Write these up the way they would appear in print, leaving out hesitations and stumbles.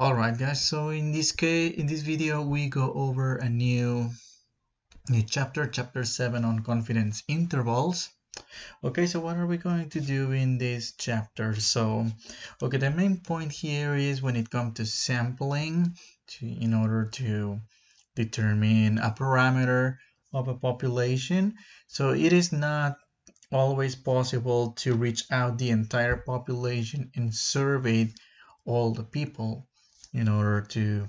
All right, guys. So in this video, we go over a new chapter, chapter 7 on confidence intervals. Okay, so what are we going to do in this chapter? So, okay, the main point here is when it comes to sampling, in order to determine a parameter of a population. So it is not always possible to reach out the entire population and survey all the people in order to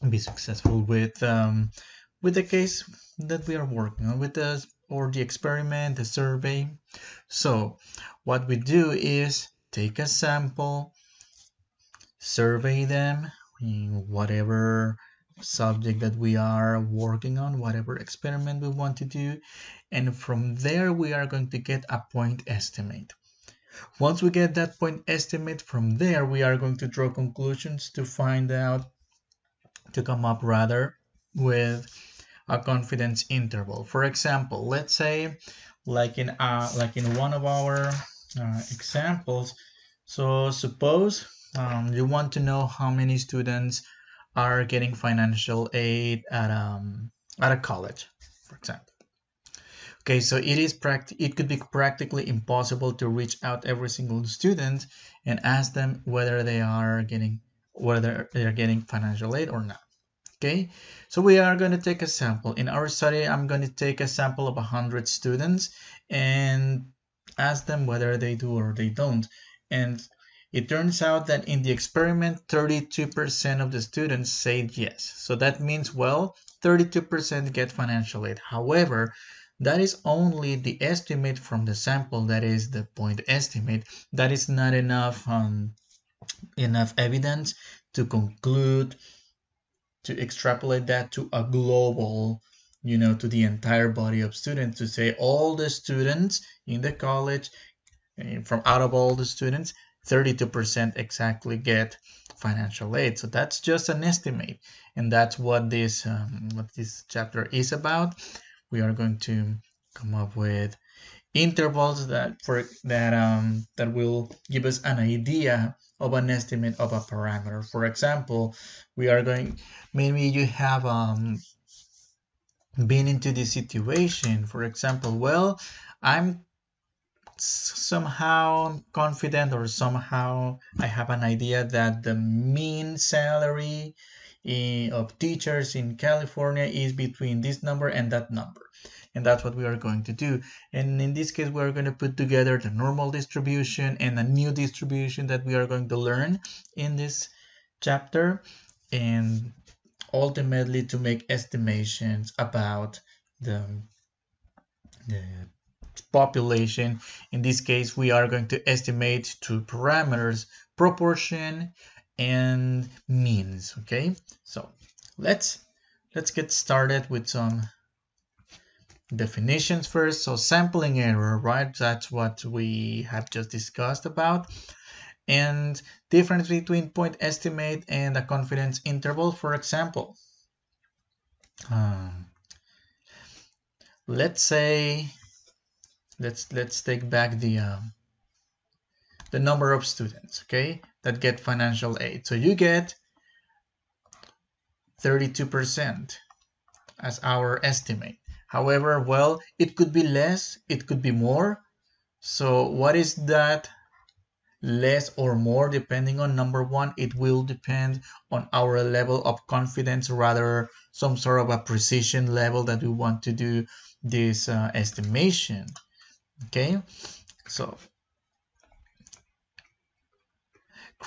be successful with the case that we are working on with us or the experiment, the survey. So what we do is take a sample, survey them in whatever subject that we are working on, whatever experiment we want to do, and from there we are going to get a point estimate. Once we get that point estimate, from there we are going to draw conclusions to find out, to come up rather, with a confidence interval. For example, let's say like in one of our examples. So suppose you want to know how many students are getting financial aid at a college, for example. Okay, so it could be practically impossible to reach out every single student and ask them whether they are getting financial aid or not. Okay, so we are going to take a sample. In our study, I'm going to take a sample of 100 students and ask them whether they do or they don't. And it turns out that in the experiment, 32% of the students said yes. So that means, well, 32% get financial aid. However, that is only the estimate from the sample, that is the point estimate. That is not enough evidence to conclude, to extrapolate that to a global, to the entire body of students, to say all the students in the college, from out of all the students, 32% exactly get financial aid. So that's just an estimate, and that's what this chapter is about. We are going to come up with intervals that will give us an idea of an estimate of a parameter. For example, we are going, maybe you have been into this situation. For example, well, I'm somehow confident, or somehow I have an idea that the mean salary of teachers in California is between this number and that number. And that's what we are going to do. And in this case, we're going to put together the normal distribution and a new distribution that we are going to learn in this chapter, and ultimately to make estimations about the population. In this case, we are going to estimate two parameters: proportion and means. Okay, so let's get started with some definitions first. So sampling error, right? That's what we have just discussed about. And difference between point estimate and a confidence interval. For example, let's say, let's take back the number of students, okay, that get financial aid. So you get 32% as our estimate. However, well, it could be less, it could be more. So what is that less or more? Depending on, number one, it will depend on our level of confidence, rather some sort of a precision level that we want to do this estimation. Okay, so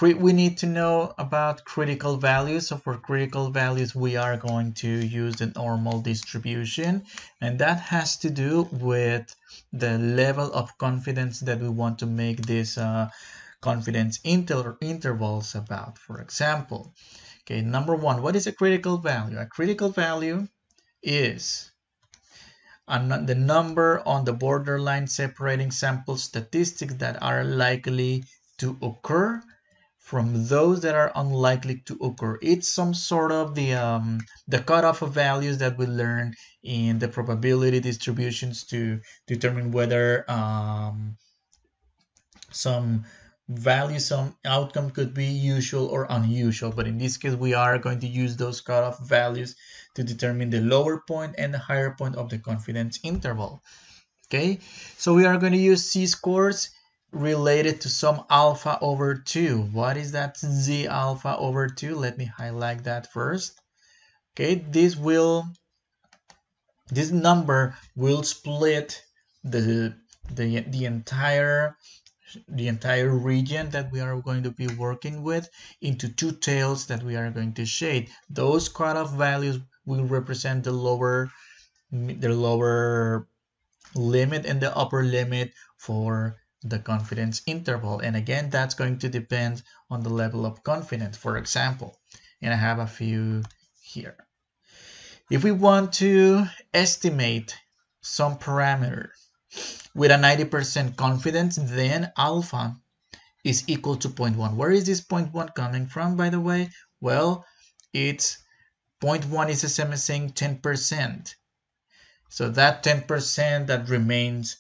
we need to know about critical values. So for critical values, we are going to use the normal distribution, and that has to do with the level of confidence that we want to make this confidence intervals about. For example, okay, number one, what is a critical value? A critical value is the number on the borderline separating sample statistics that are likely to occur from those that are unlikely to occur. It's some sort of the cutoff of values that we learn in the probability distributions to determine whether some value, some outcome could be usual or unusual, but in this case we are going to use those cutoff values to determine the lower point and the higher point of the confidence interval. Okay, so we are going to use z-scores related to some alpha over 2. What is that z alpha over 2? Let me highlight that first. Okay, this number will split the entire region that we are going to be working with into two tails that we are going to shade. Those cutoff values will represent the lower limit and the upper limit for the confidence interval. And again, that's going to depend on the level of confidence. For example, and I have a few here. If we want to estimate some parameter with a 90% confidence, then alpha is equal to 0.1. Where is this 0.1 coming from, by the way? Well, it's 0.1 is the same as saying 10%. So that 10% that remains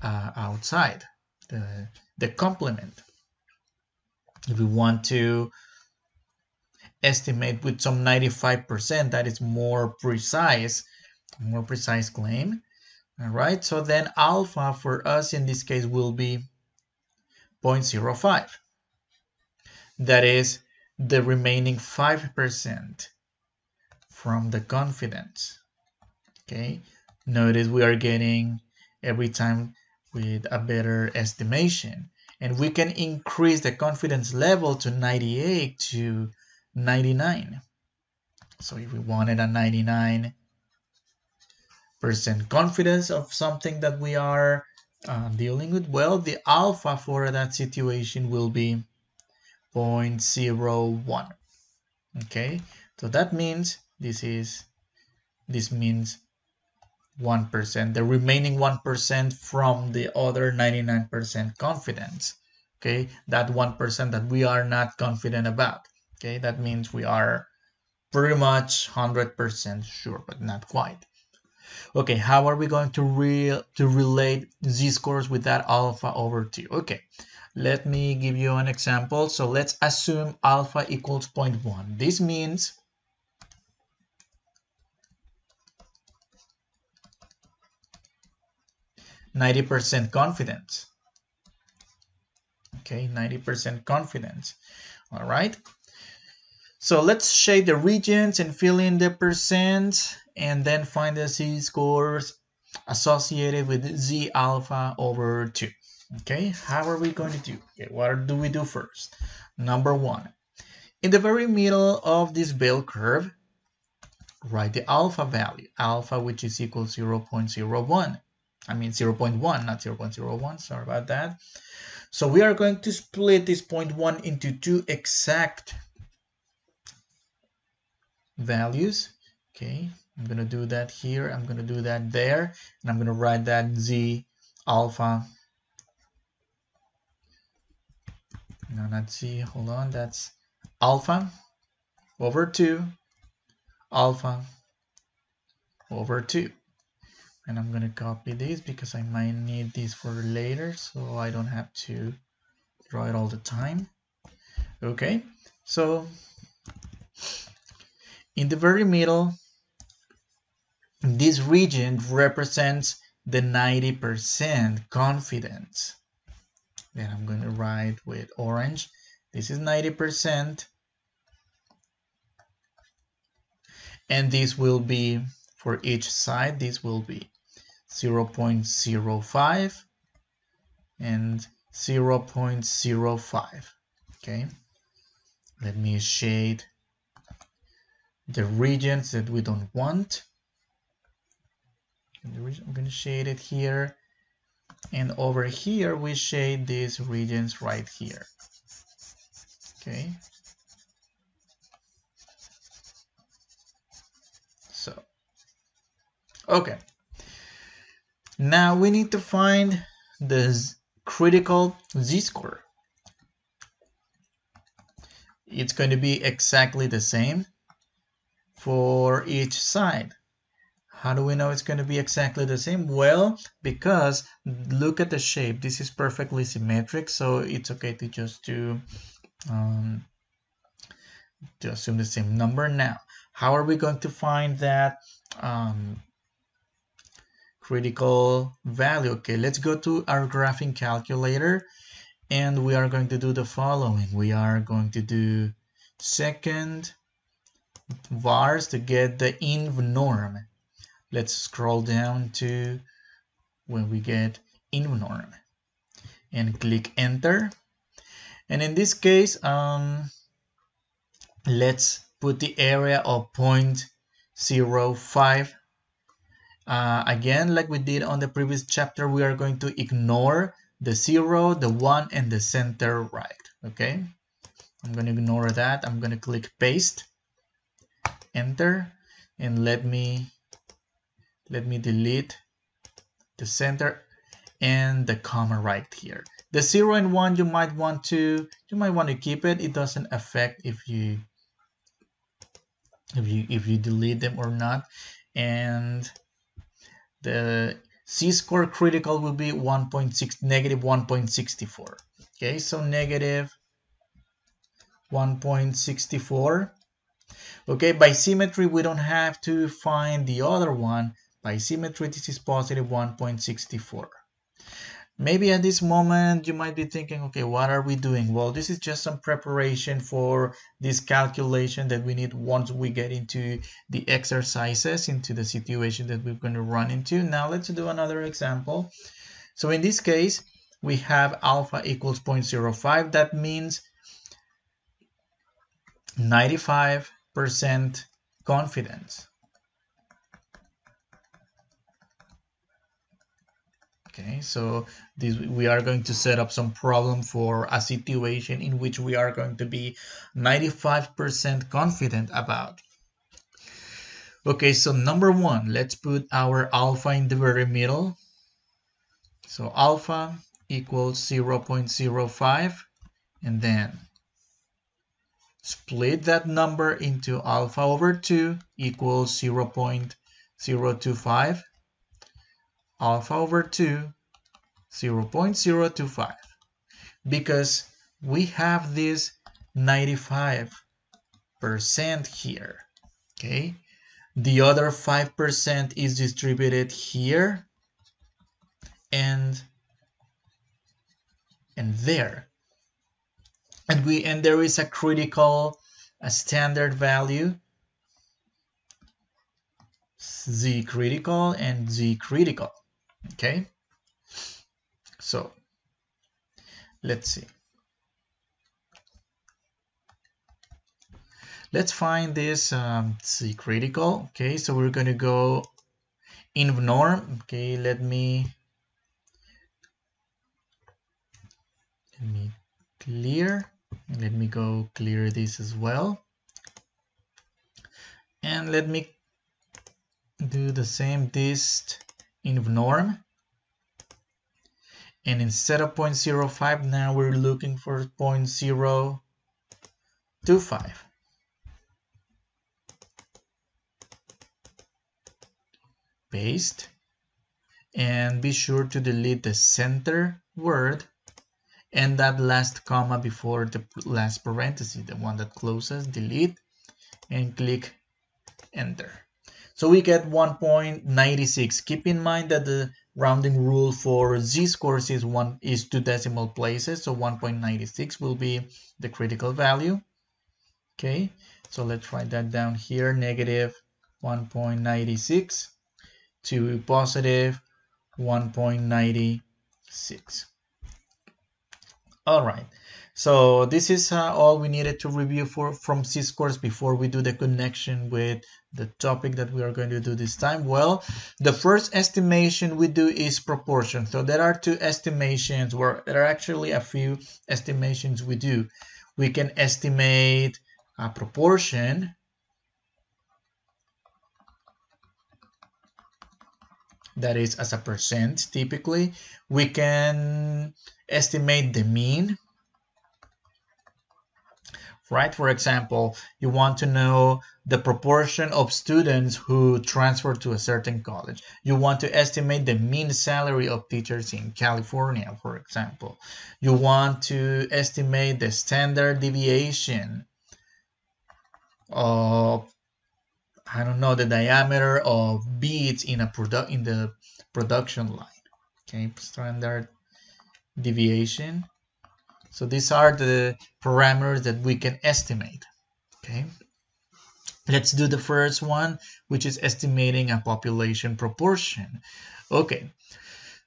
outside the complement. If we want to estimate with some 95%, that is more precise claim. All right, so then alpha for us in this case will be 0.05. That is the remaining 5% from the confidence. Okay, notice we are getting every time with a better estimation, and we can increase the confidence level to 98 to 99. So if we wanted a 99% confidence of something that we are dealing with, well, the alpha for that situation will be 0.01. Okay, so that means this means 1%, the remaining 1% from the other 99% confidence. Okay, that 1% that we are not confident about. Okay, that means we are pretty much 100% sure, but not quite. Okay, how are we going to relate z-scores with that alpha over 2? Okay, let me give you an example. So let's assume alpha equals 0.1. This means %90 confidence. Okay, 90% confidence. All right. So let's shade the regions and fill in the percent and then find the z-scores associated with z alpha over 2. Okay, how are we going to do? Okay, what do we do first? Number 1, in the very middle of this bell curve, write the alpha value, alpha which is equal to 0.01. I mean 0.1, not 0.01, sorry about that. So we are going to split this 0.1 into two exact values. Okay, I'm going to do that here, I'm going to do that there, and I'm going to write that z alpha. No, not z, hold on, that's alpha over 2, alpha over 2. And I'm going to copy this because I might need this for later, so I don't have to draw it all the time. Okay, so in the very middle, this region represents the 90% confidence. Then I'm going to write with orange, this is 90%, and this will be for each side, this will be 0.05 and 0.05. Okay, let me shade the regions that we don't want. I'm going to shade it here, and over here we shade these regions right here. Okay, so okay, now we need to find the critical z-score. It's going to be exactly the same for each side. How do we know it's going to be exactly the same? Well, because look at the shape. This is perfectly symmetric, so it's okay to just to assume the same number. Now, how are we going to find that critical value? Okay, let's go to our graphing calculator, and we are going to do the following. We are going to do second vars to get the inv norm. Let's scroll down to when we get inv norm and click enter. And in this case, let's put the area of 0.05. Again, like we did on the previous chapter, we are going to ignore the 0, the 1, and the center right. Okay, I'm going to ignore that. I'm going to click paste, enter, and let me delete the center and the comma right here. The 0 and 1 you might want to keep it. It doesn't affect if you delete them or not. And the z-score critical will be negative 1.64. Okay, so negative 1.64. Okay, by symmetry we don't have to find the other one. By symmetry this is positive 1.64. Maybe at this moment you might be thinking, okay, what are we doing? Well, this is just some preparation for this calculation that we need once we get into the exercises, into the situation that we're going to run into. Now let's do another example. So in this case, we have alpha equals 0.05. That means 95% confidence. Okay, so we are going to set up some problem for a situation in which we are going to be 95% confident about. Okay, so number one, let's put our alpha in the very middle. So alpha equals 0.05, and then split that number into alpha over 2 equals 0.025. Alpha over 2, 0.025, because we have this 95% here. Okay, the other 5% is distributed here and there, and there is a critical, a standard value, z critical and z critical. Okay, so let's see. Let's find this z critical. Okay, so we're going to go inv norm. Okay, let me clear, and let me go clear this as well, and let me do the same dist inv norm. And instead of 0.05, now we're looking for 0.025. Paste, and be sure to delete the center word and that last comma before the last parenthesis, the one that closes. Delete and click enter. So we get 1.96. Keep in mind that the rounding rule for z-scores is 2 decimal places, so 1.96 will be the critical value. Okay, so let's write that down here, negative 1.96 to positive 1.96. All right, so this is all we needed to review from z-scores before we do the connection with the topic that we are going to do this time. Well, the first estimation we do is proportion. So there are two estimations, where there are actually a few estimations we do. We can estimate a proportion, that is as a percent typically. We can estimate the mean. right? For example, you want to know the proportion of students who transfer to a certain college. You want to estimate the mean salary of teachers in California, for example. You want to estimate the standard deviation of, I don't know, the diameter of beads in the production line. Okay, standard deviation. So these are the parameters that we can estimate. Okay, let's do the first one, which is estimating a population proportion. Okay,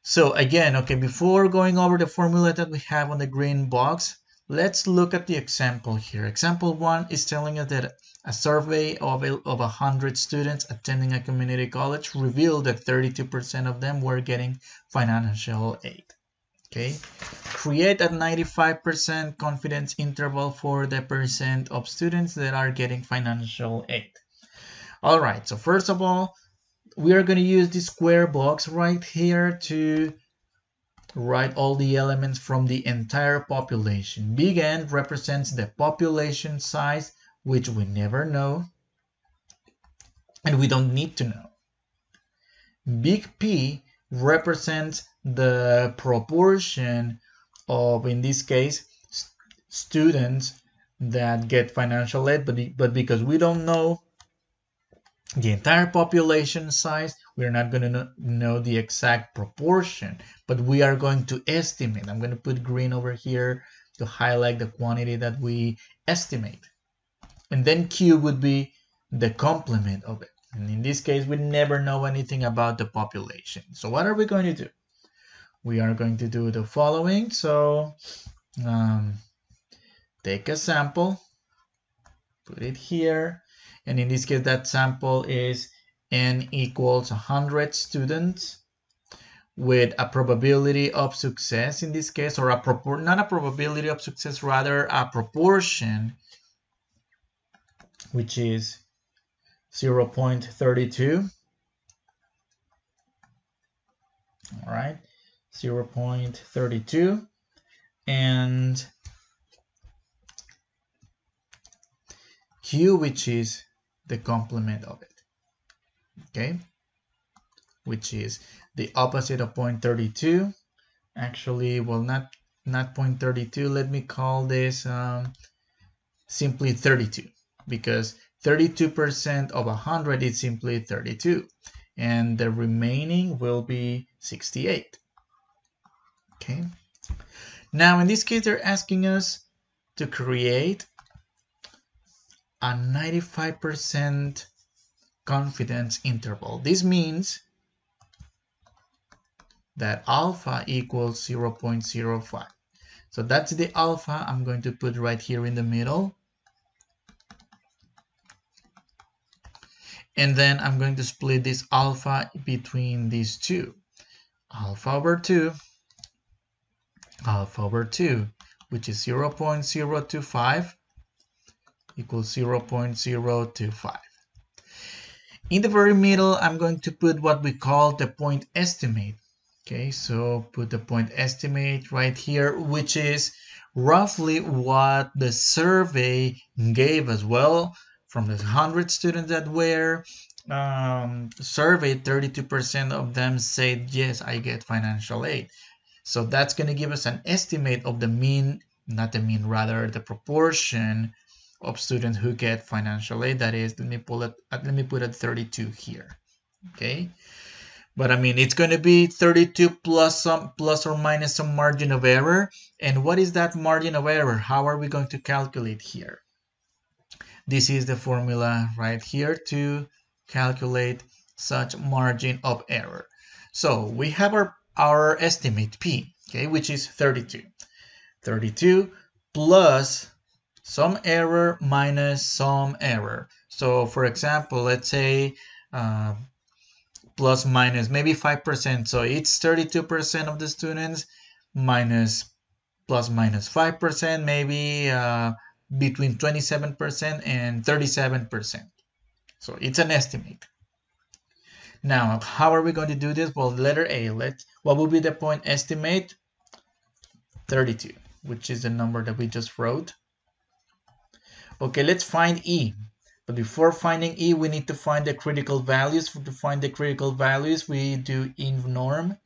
so again, okay, before going over the formula that we have on the green box, let's look at the example here. Example 1 is telling us that a survey of 100 students attending a community college revealed that 32% of them were getting financial aid. Okay, create a 95% confidence interval for the percent of students that are getting financial aid. All right, so first of all, we are going to use this square box right here to write all the elements from the entire population. Big N represents the population size, which we never know, and we don't need to know. Big P represents the proportion of, in this case, students that get financial aid, but because we don't know the entire population size, we're not going to know the exact proportion, but we are going to estimate. I'm going to put green over here to highlight the quantity that we estimate. And then Q would be the complement of it. And in this case, we never know anything about the population. So what are we going to do? We are going to do the following. So take a sample, put it here. And in this case, that sample is N equals 100 students with a probability of success in this case, or not a probability of success, rather a proportion, which is 0.32. All right, 0.32, and Q, which is the complement of it, okay, which is the opposite of 0.32. Actually, well, not 0.32. Let me call this simply 32, because 32% of 100 is simply 32, and the remaining will be 68. Okay. Now, in this case, they're asking us to create a 95% confidence interval. This means that alpha equals 0.05. So that's the alpha I'm going to put right here in the middle. And then I'm going to split this alpha between these two. Alpha over 2, which is 0.025 equals 0.025. In the very middle, I'm going to put what we call the point estimate. Okay, so put the point estimate right here, which is roughly what the survey gave us. Well, from the 100 students that were surveyed, 32% of them said, yes, I get financial aid. So that's going to give us an estimate of the mean, not the mean, rather the proportion of students who get financial aid. That is, let me put it 32 here. Okay. But I mean, it's going to be 32 plus or minus some margin of error. And what is that margin of error? How are we going to calculate here? This is the formula right here to calculate such margin of error. So we have our estimate P, okay, which is 32. 32 plus some error minus some error. So for example, let's say plus minus maybe 5%. So it's 32% of the students minus plus minus 5%, maybe between 27% and 37%. So it's an estimate. Now, how are we going to do this? Well, letter A, what will be the point estimate? 32, which is the number that we just wrote. Okay, let's find E. But before finding E, we need to find the critical values. To find the critical values, we do inv norm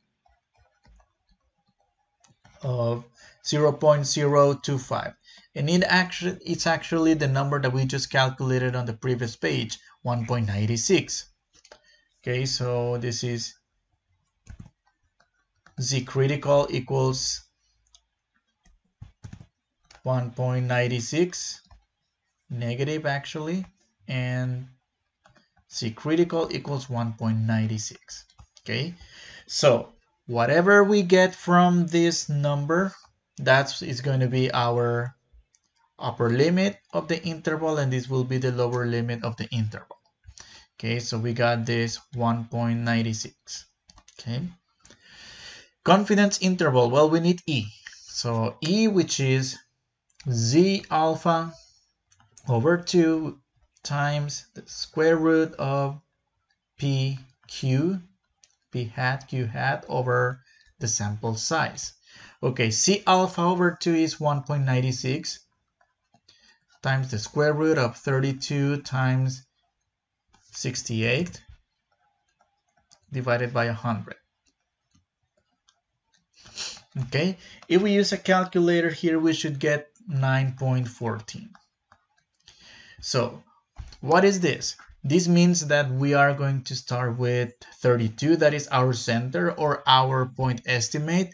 of 0.025. And it's actually the number that we just calculated on the previous page, 1.96. Okay, so this is Z critical equals 1.96 negative actually, and C critical equals 1.96. Okay, so whatever we get from this number, that is going to be our upper limit of the interval, and this will be the lower limit of the interval. Okay, so we got this 1.96. Okay, confidence interval, well, we need E. So E, which is Z alpha over 2 times the square root of PQ, P hat, Q hat over the sample size. Okay, C alpha over 2 is 1.96 times the square root of 32 times 68 divided by 100. Okay, if we use a calculator here, we should get 9.14. So what is this? This means that we are going to start with 32, that is our center or our point estimate,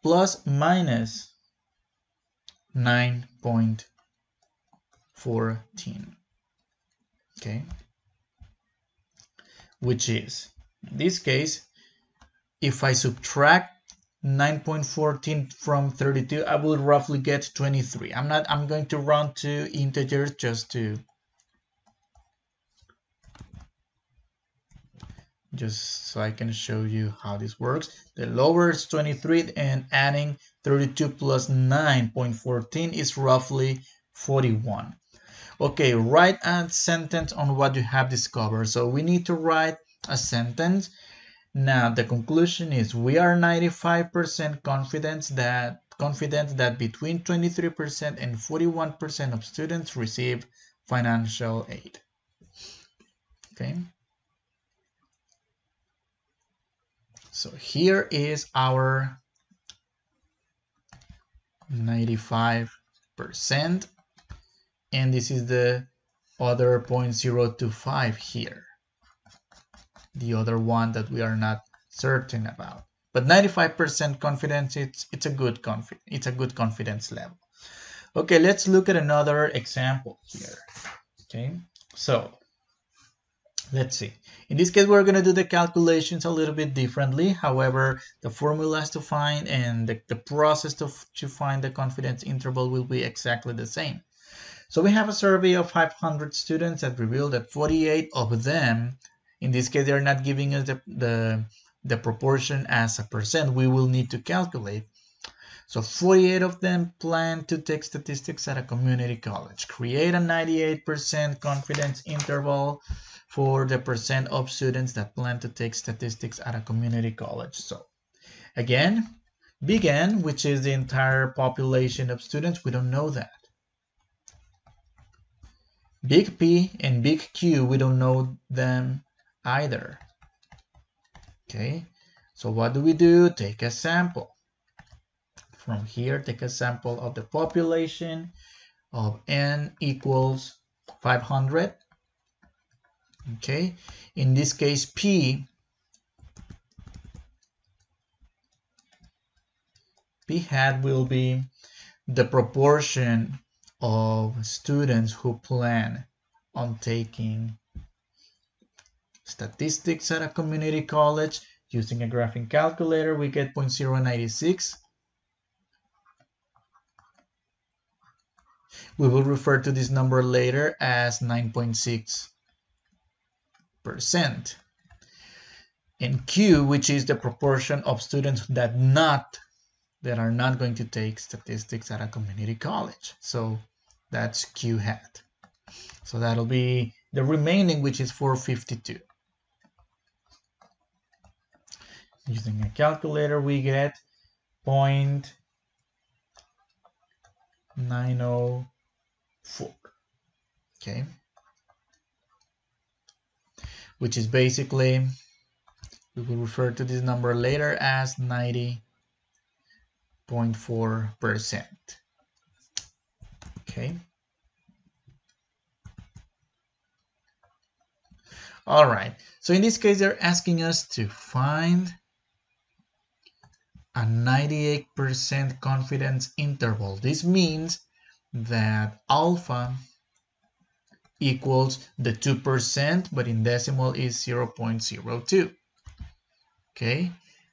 plus minus 9.14. Okay, which is, in this case, if I subtract 9.14 from 32, I will roughly get 23. I'm going to round to integers just so I can show you how this works. The lower is 23, and adding 32 plus 9.14 is roughly 41. Okay, write a sentence on what you have discovered. So we need to write a sentence. Now the conclusion is we are 95% confident that between 23% and 41% of students receive financial aid. Okay. So here is our 95%, and this is the other 0.025 here, the other one that we are not certain about. But 95% confidence, it's a good confidence level. Okay, let's look at another example here. Okay, so let's see. In this case, we're going to do the calculations a little bit differently. However, the formulas to find and the process to find the confidence interval will be exactly the same. So we have a survey of 500 students that revealed that 48 of them, in this case, they're not giving us the proportion as a percent. We will need to calculate. So 48 of them plan to take statistics at a community college. Create a 98% confidence interval for the percent of students that plan to take statistics at a community college. So again, big N, which is the entire population of students, we don't know that. Big P and big Q, we don't know them either. Okay, so what do? Take a sample. From here, take a sample of the population of N equals 500. Okay, in this case, P hat will be the proportion of students who plan on taking statistics at a community college. Using a graphing calculator, we get 0.096. We will refer to this number later as 9.6%. And Q, which is the proportion of students that are not going to take statistics at a community college. So that's Q hat. So that'll be the remaining, which is 452. Using a calculator, we get 0.904. okay, which is basically, we will refer to this number later as 90.4%. Okay. All right. So in this case, they're asking us to find a 98% confidence interval. This means that alpha equals the 2%, but in decimal is 0.02. Okay,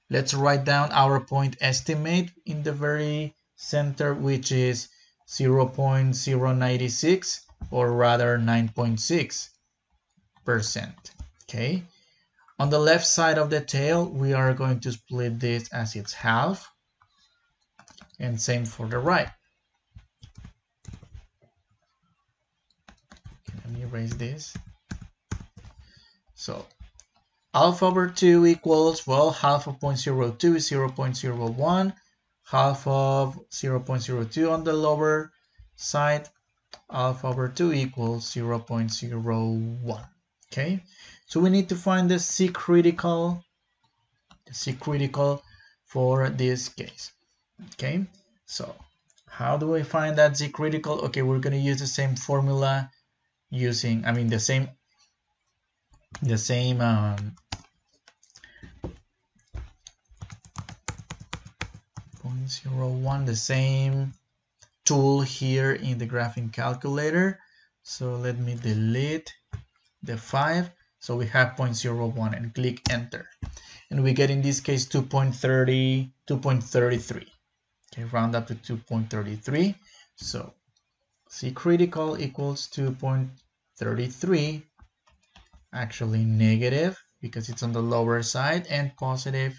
let's write down our point estimate in the very center, which is 0.096, or rather 9.6%. Okay, on the left side of the tail, we are going to split this as its half, and same for the right. Let me erase this. So alpha over 2 equals, well, half of 0.02 is 0.01, half of 0.02 on the lower side, alpha over 2 equals 0.01. Okay, so we need to find the C critical for this case. Okay, so how do I find that Z critical? Okay, we're going to use the same formula using, I mean, the same 0.01, the same tool here in the graphing calculator. So let me delete the 5. So we have 0.01 and click enter. And we get in this case 2.33. Okay, round up to 2.33. So C critical equals 2.33. Actually negative because it's on the lower side, and positive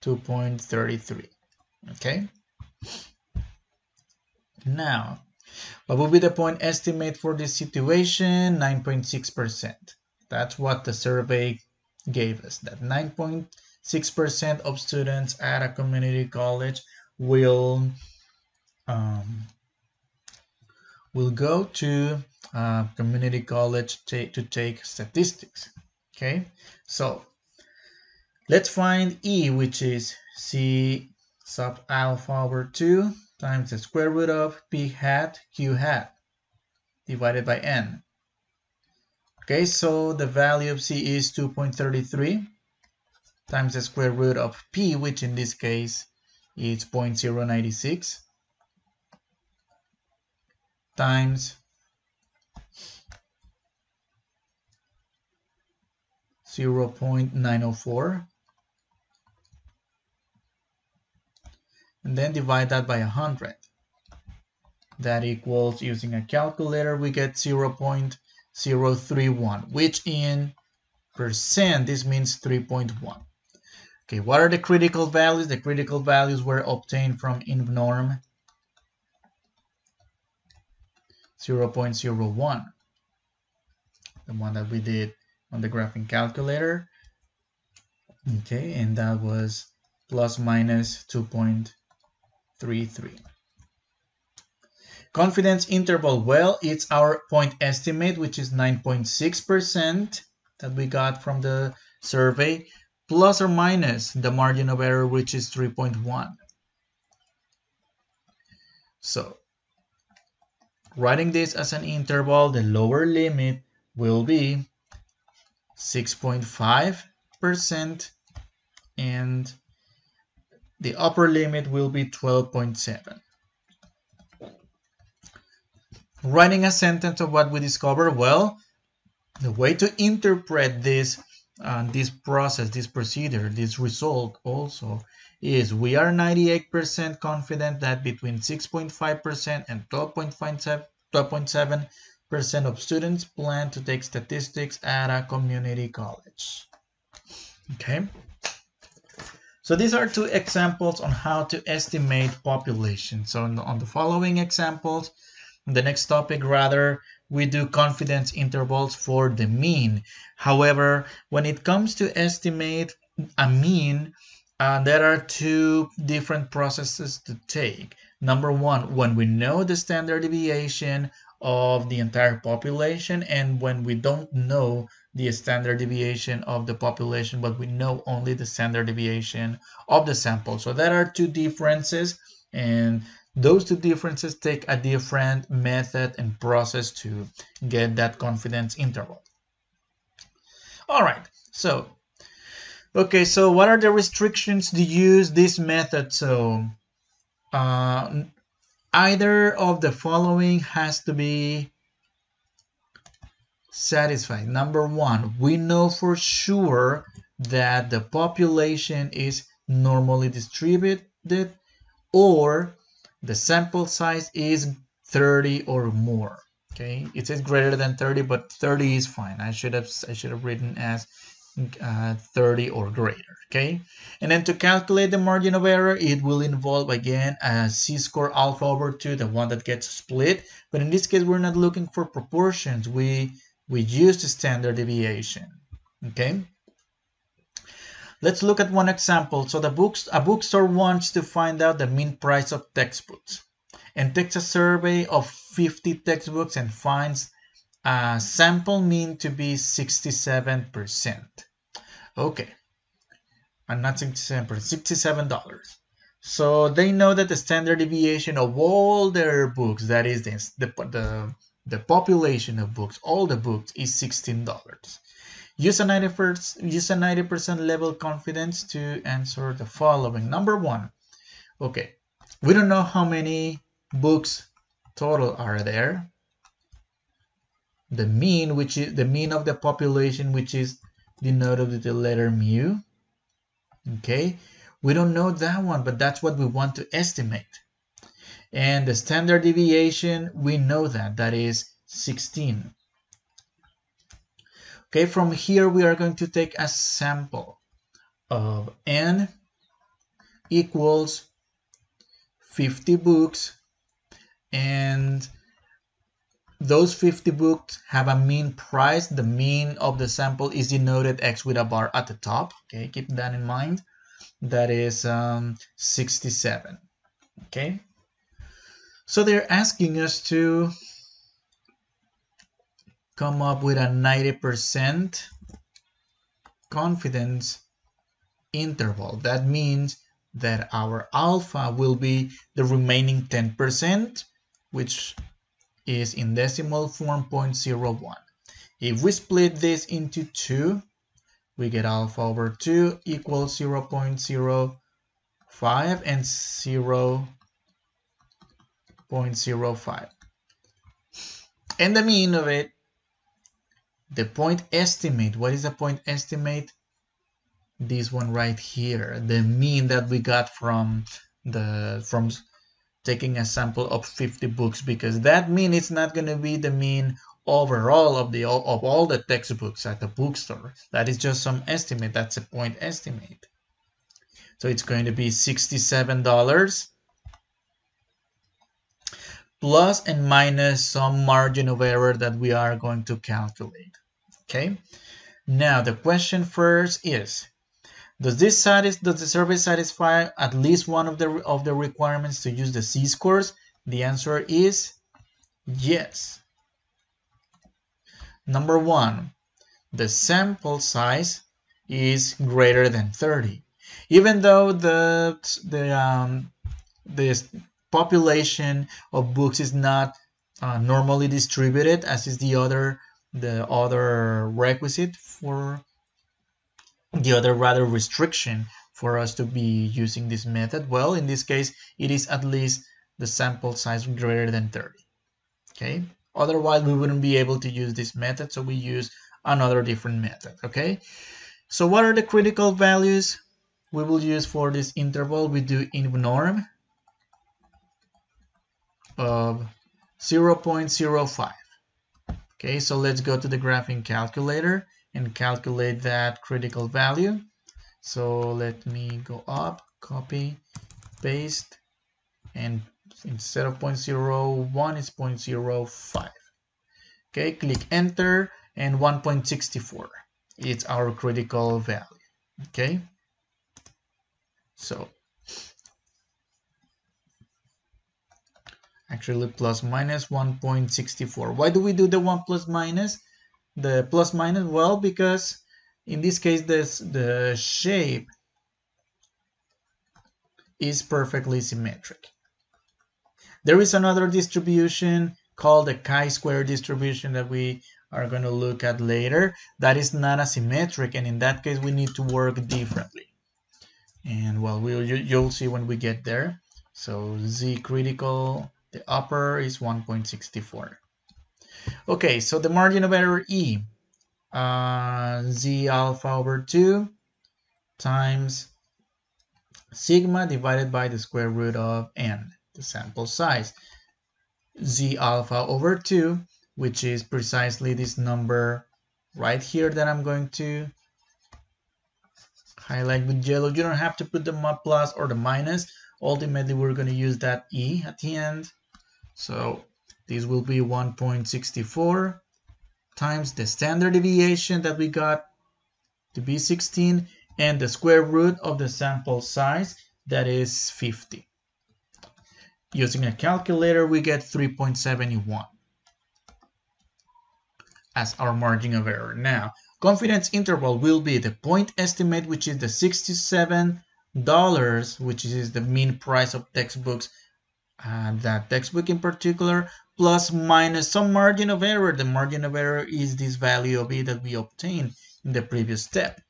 2.33. Okay, now what would be the point estimate for this situation? 9.6%. That's what the survey gave us, that 9.6% of students at a community college will go to community college to take statistics. Okay, so let's find E, which is C sub alpha over 2 times the square root of P hat Q hat divided by N. Okay, so the value of C is 2.33 times the square root of P, which in this case is 0.096, times 0.904, and then divide that by 100. That equals, using a calculator, we get 0.031, which in percent, this means 3.1. Okay, what are the critical values? The critical values were obtained from INVNORM 0.01, the one that we did on the graphing calculator. Okay, and that was plus minus 2.33. Confidence interval, well, it's our point estimate, which is 9.6% that we got from the survey, plus or minus the margin of error, which is 3.1. So writing this as an interval, the lower limit will be 6.5% and the upper limit will be 12.7. Writing a sentence of what we discovered, well, the way to interpret this process, this procedure, this result also is, we are 98% confident that between 6.5% and 12.7% of students plan to take statistics at a community college. Okay, so these are two examples on how to estimate population. So on the following examples, the next topic rather, we do confidence intervals for the mean. However, when it comes to estimate a mean, there are two different processes to take. Number one, when we know the standard deviation of the entire population, and when we don't know the standard deviation of the population, but we know only the standard deviation of the sample. So there are two differences, and those two differences take a different method and process to get that confidence interval. All right, so okay, so what are the restrictions to use this method? So either of the following has to be satisfied. Number one, we know for sure that the population is normally distributed, or the sample size is 30 or more. Okay, it says greater than 30, but 30 is fine. I should have written as 30 or greater. Okay, and then to calculate the margin of error, it will involve again a z-score alpha over 2, the one that gets split. But in this case, we're not looking for proportions. We use the standard deviation. Okay. Let's look at one example. So a bookstore wants to find out the mean price of textbooks and takes a survey of 50 textbooks and finds a sample mean to be 67%. Okay, and not 67%, $67. So they know that the standard deviation of all their books, that is the population of books, all the books, is $16. Use a 90% level confidence to answer the following. Number one, okay, we don't know how many books total are there. The mean, which is the mean of the population, which is denoted with the letter mu. Okay, we don't know that one, but that's what we want to estimate. And the standard deviation, we know that is 16. Okay, from here we are going to take a sample of n equals 50 books, and those 50 books have a mean price. The mean of the sample is denoted x with a bar at the top. Okay, keep that in mind. That is 67. Okay, so they're asking us to come up with a 90% confidence interval. That means that our alpha will be the remaining 10%, which is in decimal form 0.01. If we split this into 2, we get alpha over 2 equals 0.05 and 0.05. And the mean of it, the point estimate. What is the point estimate? This one right here, the mean that we got from taking a sample of 50 books, because that mean it's not going to be the mean overall of all the textbooks at the bookstore. That is just some estimate. That's a point estimate. So it's going to be $67 plus and minus some margin of error that we are going to calculate. Okay. Now the question first is, does the survey satisfy at least one of the requirements to use the z-scores? The answer is yes. Number one, the sample size is greater than 30. Even though the population of books is not normally distributed, as is the other requisite for the other restriction for us to be using this method. Well, in this case, it is at least the sample size greater than 30. Okay, otherwise we wouldn't be able to use this method, so we use another different method. Okay, so what are the critical values we will use for this interval? We do in norm of 0.05. Okay, so let's go to the graphing calculator and calculate that critical value. So let me go up, copy, paste, and instead of 0.01, it's 0.05. Okay, click enter, and 1.64. It's our critical value. Okay, so Actually, plus minus 1.64. Why do we do the 1 plus minus? The plus minus, well, because in this case, the shape is perfectly symmetric. There is another distribution called the chi-square distribution that we are going to look at later. That is not asymmetric, and in that case, we need to work differently. And well, you'll see when we get there. So Z critical, the upper is 1.64. Okay, so the margin of error E, Z alpha over 2 times sigma divided by the square root of n, the sample size. Z alpha over 2, which is precisely this number right here that I'm going to highlight with yellow. You don't have to put the plus or the minus. Ultimately, we're going to use that E at the end. So this will be 1.64 times the standard deviation that we got to be 16 and the square root of the sample size, that is 50. Using a calculator, we get 3.71 as our margin of error. Now, confidence interval will be the point estimate, which is the $67, which is the mean price of textbooks, that textbook in particular, plus minus some margin of error. The margin of error is this value of E that we obtained in the previous step,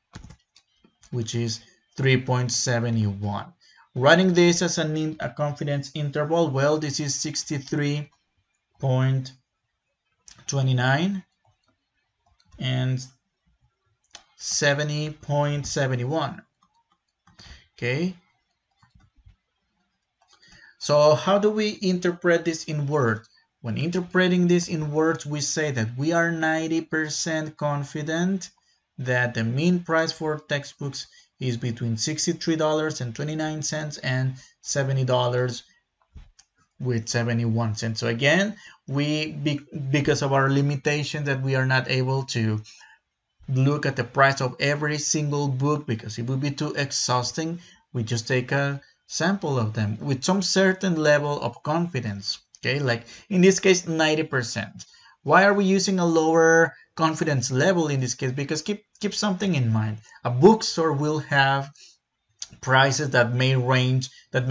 which is 3.71. Writing this as a confidence interval, well, this is 63.29 and 70.71. Okay. So how do we interpret this in words? When interpreting this in words, we say that we are 90% confident that the mean price for textbooks is between $63.29 and $70.71. So again, because of our limitation that we are not able to look at the price of every single book because it would be too exhausting, we just take a sample of them with some certain level of confidence. Okay, like in this case, 90%. Why are we using a lower confidence level in this case? Because keep something in mind. A bookstore will have prices that may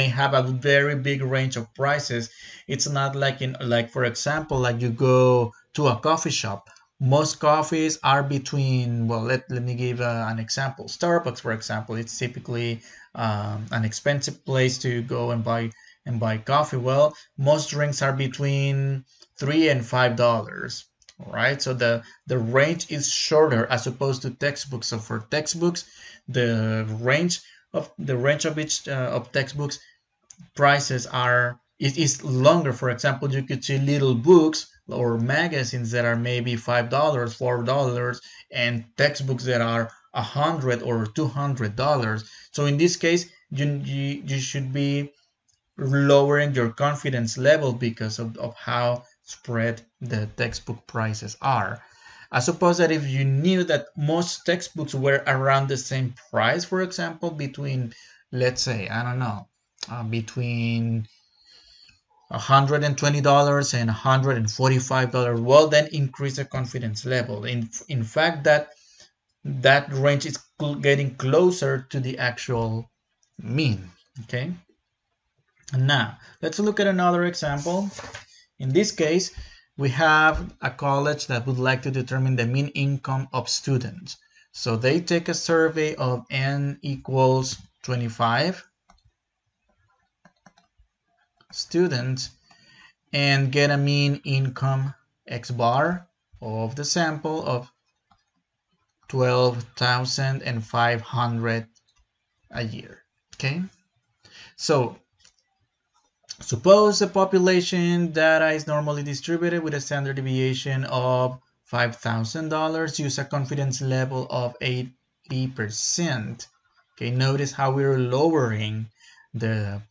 have a very big range of prices. It's not like for example, like you go to a coffee shop. Most coffees are between, well, let me give an example. Starbucks, for example, it's typically an expensive place to go and buy coffee. Well, most drinks are between $3 and $5. All right, so the range is shorter as opposed to textbooks. So for textbooks, the range of each of textbooks prices is longer. For example, you could see little books or magazines that are maybe $5, $4, and textbooks that are $100 or $200. So in this case, you should be lowering your confidence level because of how spread the textbook prices are. I suppose that if you knew that most textbooks were around the same price, for example, between, let's say, I don't know, between $120 and $145, well, then increase the confidence level. In fact, that range is getting closer to the actual mean. Okay. Now, let's look at another example. In this case, we have a college that would like to determine the mean income of students. So they take a survey of n equals 25 students and get a mean income x bar of the sample of 12,500 a year. Okay, so suppose the population data is normally distributed with a standard deviation of $5,000. Use a confidence level of 80%. Okay, notice how we're lowering the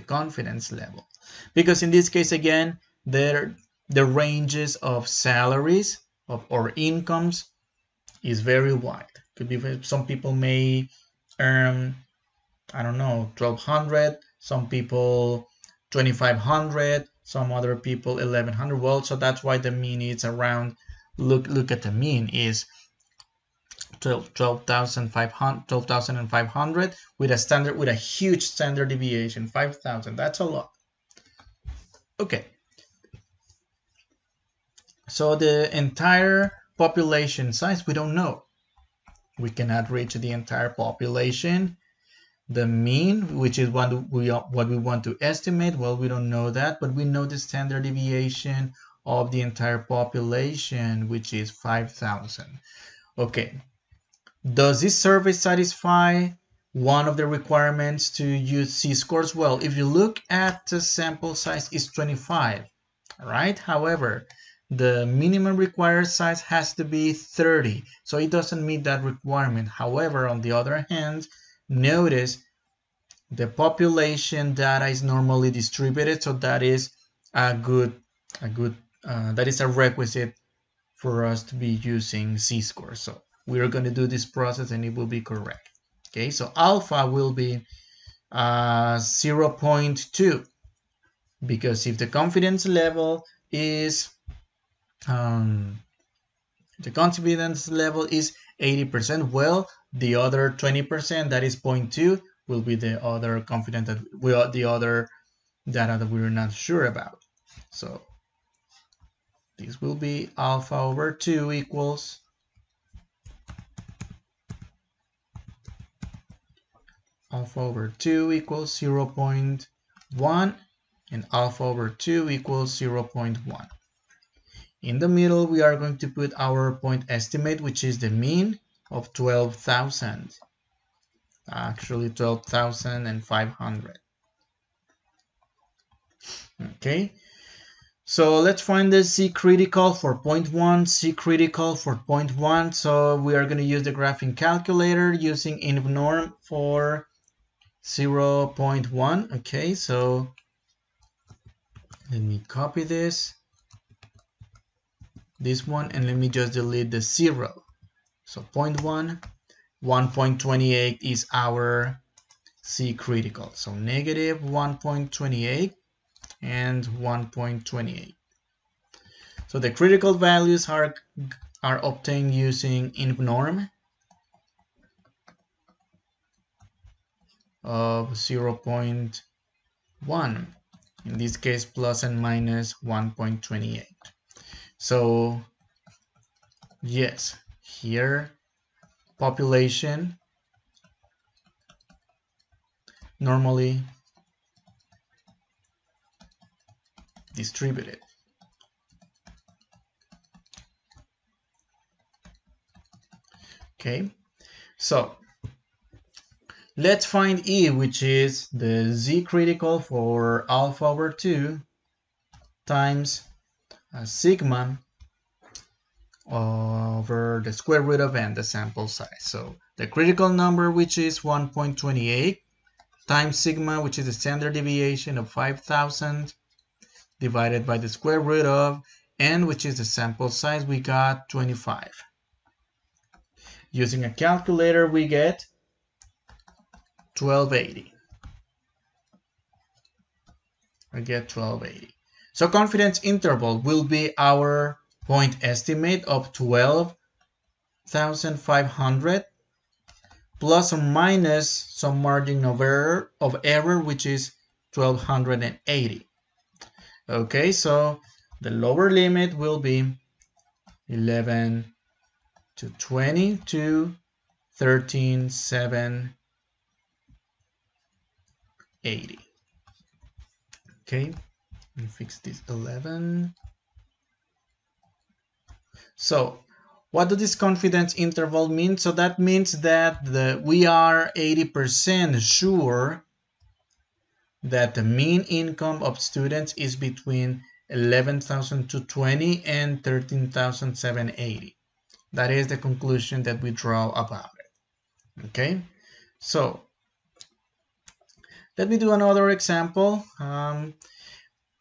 confidence level, because in this case, again, the ranges of salaries or incomes is very wide. Could be some people may earn, I don't know, 1,200. Some people 2,500, some other people 1,100 volts. So that's why the mean is around, look at the mean is 12,500 with a huge standard deviation, 5,000. That's a lot. Okay. So the entire population size, we don't know. We cannot reach the entire population. The mean, which is what we want to estimate, well, we don't know that, but we know the standard deviation of the entire population, which is 5,000. Okay. Does this survey satisfy one of the requirements to use Z-scores? Well, if you look at the sample size is 25, right? However, the minimum required size has to be 30, so it doesn't meet that requirement. However, on the other hand, notice the population data is normally distributed, so that is that is a requisite for us to be using Z-scores. So we are going to do this process and it will be correct. Okay, so alpha will be 0.2, because if the confidence level is 80%, well, the other 20%, that is 0.2, will be the other confidence that the other data that we're not sure about. So this will be alpha over 2 equals alpha over 2 equals 0.1 and alpha over 2 equals 0.1. In the middle, we are going to put our point estimate, which is the mean of 12,000. Actually, 12,500. Okay, so let's find the Z critical for 0.1, Z critical for 0.1. So we are going to use the graphing calculator using inv-norm for 0.1. Okay, so let me copy this one, and let me just delete the 0. So 0.1, 1.28 is our Z critical. So negative 1.28 and 1.28. So the critical values are obtained using inv-norm of 0.1, in this case plus and minus 1.28. So yes, here population normally distributed. Okay, so let's find E, which is the Z critical for alpha over 2 times sigma over the square root of n, the sample size. So the critical number, which is 1.28, times sigma, which is the standard deviation of 5,000, divided by the square root of n, which is the sample size, we got 25. Using a calculator, we get 1280. I get 1280. So confidence interval will be our point estimate of 12,500 plus or minus some margin of error, which is 1,280. Okay, so the lower limit will be 11 to 20 to 13,780. Okay, let me fix this 11. So what does this confidence interval mean? So that means that we are 80% sure that the mean income of students is between 11,220 and 13,780. That is the conclusion that we draw about it. Okay, so let me do another example.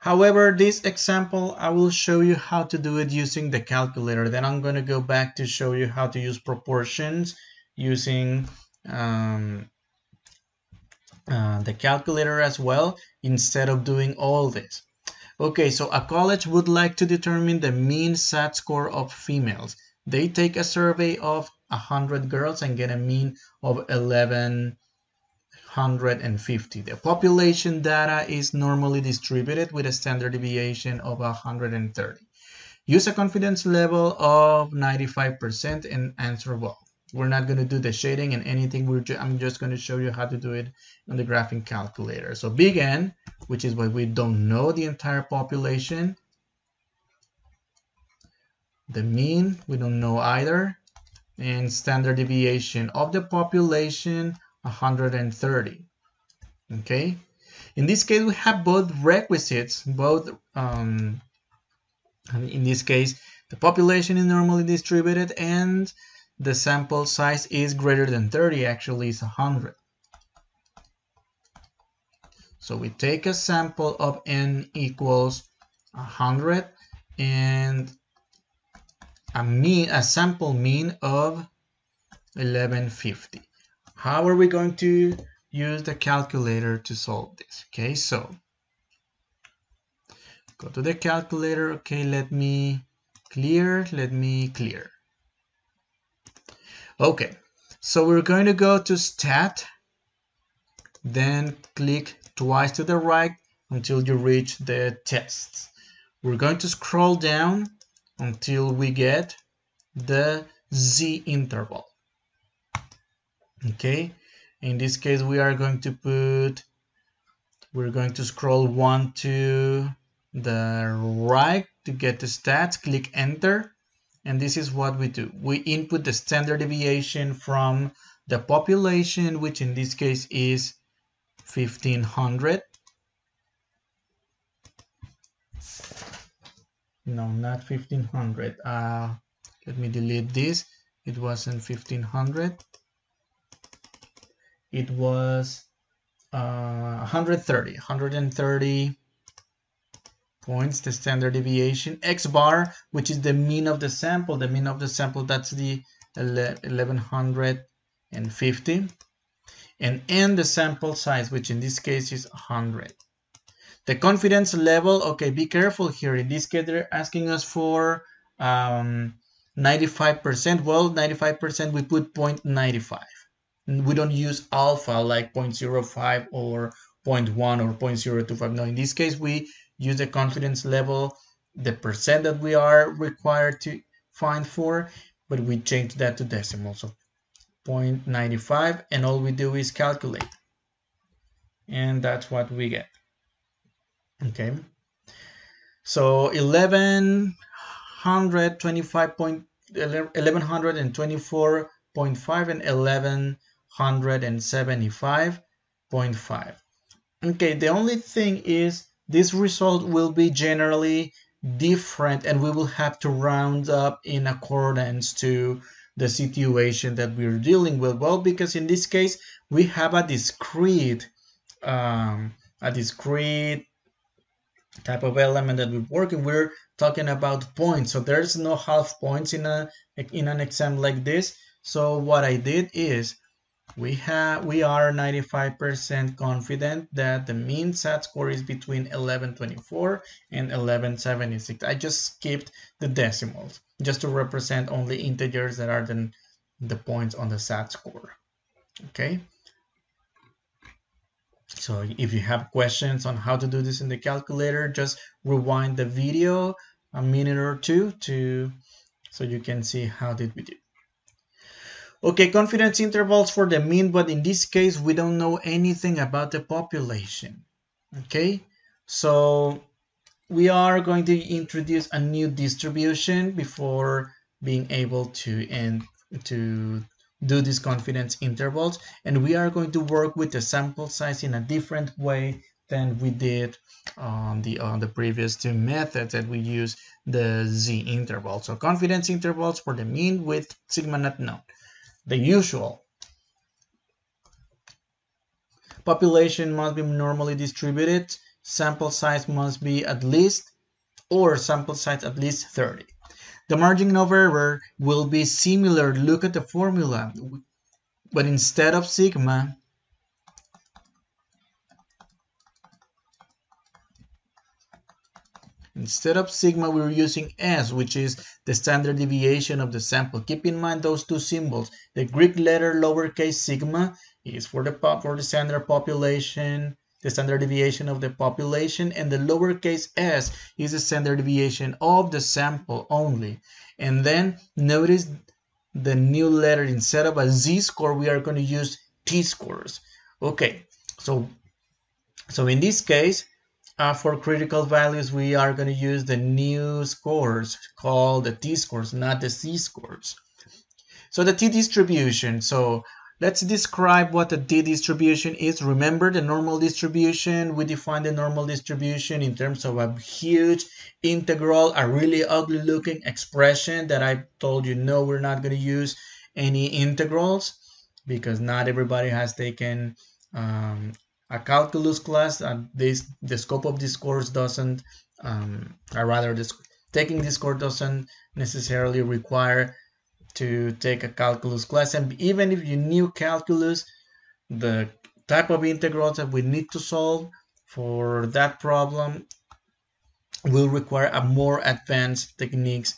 However, this example, I will show you how to do it using the calculator. Then I'm going to go back to show you how to use proportions using the calculator as well instead of doing all this. Okay, so a college would like to determine the mean SAT score of females. They take a survey of 100 girls and get a mean of 1150. The population data is normally distributed with a standard deviation of 130. Use a confidence level of 95% and answer well. We're not going to do the shading and anything. I'm just going to show you how to do it on the graphing calculator. So big N, which is what we don't know the entire population. The mean, we don't know either. And standard deviation of the population, 130. Okay. In this case, we have both requisites, in this case, the population is normally distributed and the sample size is greater than 30, actually it's 100. So we take a sample of n equals 100 and a sample mean of 1150. How are we going to use the calculator to solve this? Okay, so go to the calculator. Okay, let me clear. Okay, so we're going to go to stat, then click twice to the right until you reach the tests. We're going to scroll down until we get the Z interval. Okay, in this case we're going to scroll one to the right to get the stats, click enter, and this is what we do. We input the standard deviation from the population, which in this case is 1500. No, not 1500. Let me delete this. It wasn't 1500. It was 130 points, the standard deviation. X bar, which is the mean of the sample. The mean of the sample, that's the 1150. And N, the sample size, which in this case is 100. The confidence level, okay, be careful here. In this case, they're asking us for 95%. Well, 95%, we put 0.95. We don't use alpha like 0.05 or 0.1 or 0.025. No, in this case, we use the confidence level, the percent that we are required to find for, but we change that to decimal. So 0.95, and all we do is calculate. And that's what we get. Okay, so 1124.5 and 1175.5. Okay, the only thing is this result will be generally different and we will have to round up in accordance to the situation that we're dealing with. Well, because in this case we have a discrete type of element that we're working. We're talking about points, so there's no half points in an exam like this. So what I did is we are 95% confident that the mean SAT score is between 1124 and 1176. I just skipped the decimals just to represent only integers that are the points on the SAT score. Okay. So if you have questions on how to do this in the calculator, just rewind the video a minute or two so you can see how did we do. Okay, confidence intervals for the mean, but in this case we don't know anything about the population. Okay, so we are going to introduce a new distribution before being able to do these confidence intervals, and we are going to work with the sample size in a different way than we did on the previous two methods that we use the Z interval. So confidence intervals for the mean with sigma not known. The usual population must be normally distributed, sample size must be at least, or sample size at least 30. The margin of error will be similar. Look at the formula, but instead of sigma, Instead of sigma, we're using S, which is the standard deviation of the sample. Keep in mind those two symbols. The Greek letter lowercase sigma is for the standard population, the standard deviation of the population, and the lowercase s is the standard deviation of the sample only. And then notice the new letter, instead of a z-score, we are going to use t-scores. Okay, so in this case, for critical values, we are going to use the new scores called the t-scores, not the z-scores. So the t-distribution. So let's describe what the t-distribution is. Remember the normal distribution. We define the normal distribution in terms of a huge integral, a really ugly looking expression that I told you, no, we're not going to use any integrals because not everybody has taken a calculus class. The scope of this course doesn't, or rather taking this course doesn't necessarily require to take a calculus class. And even if you knew calculus, the type of integrals that we need to solve for that problem will require a more advanced techniques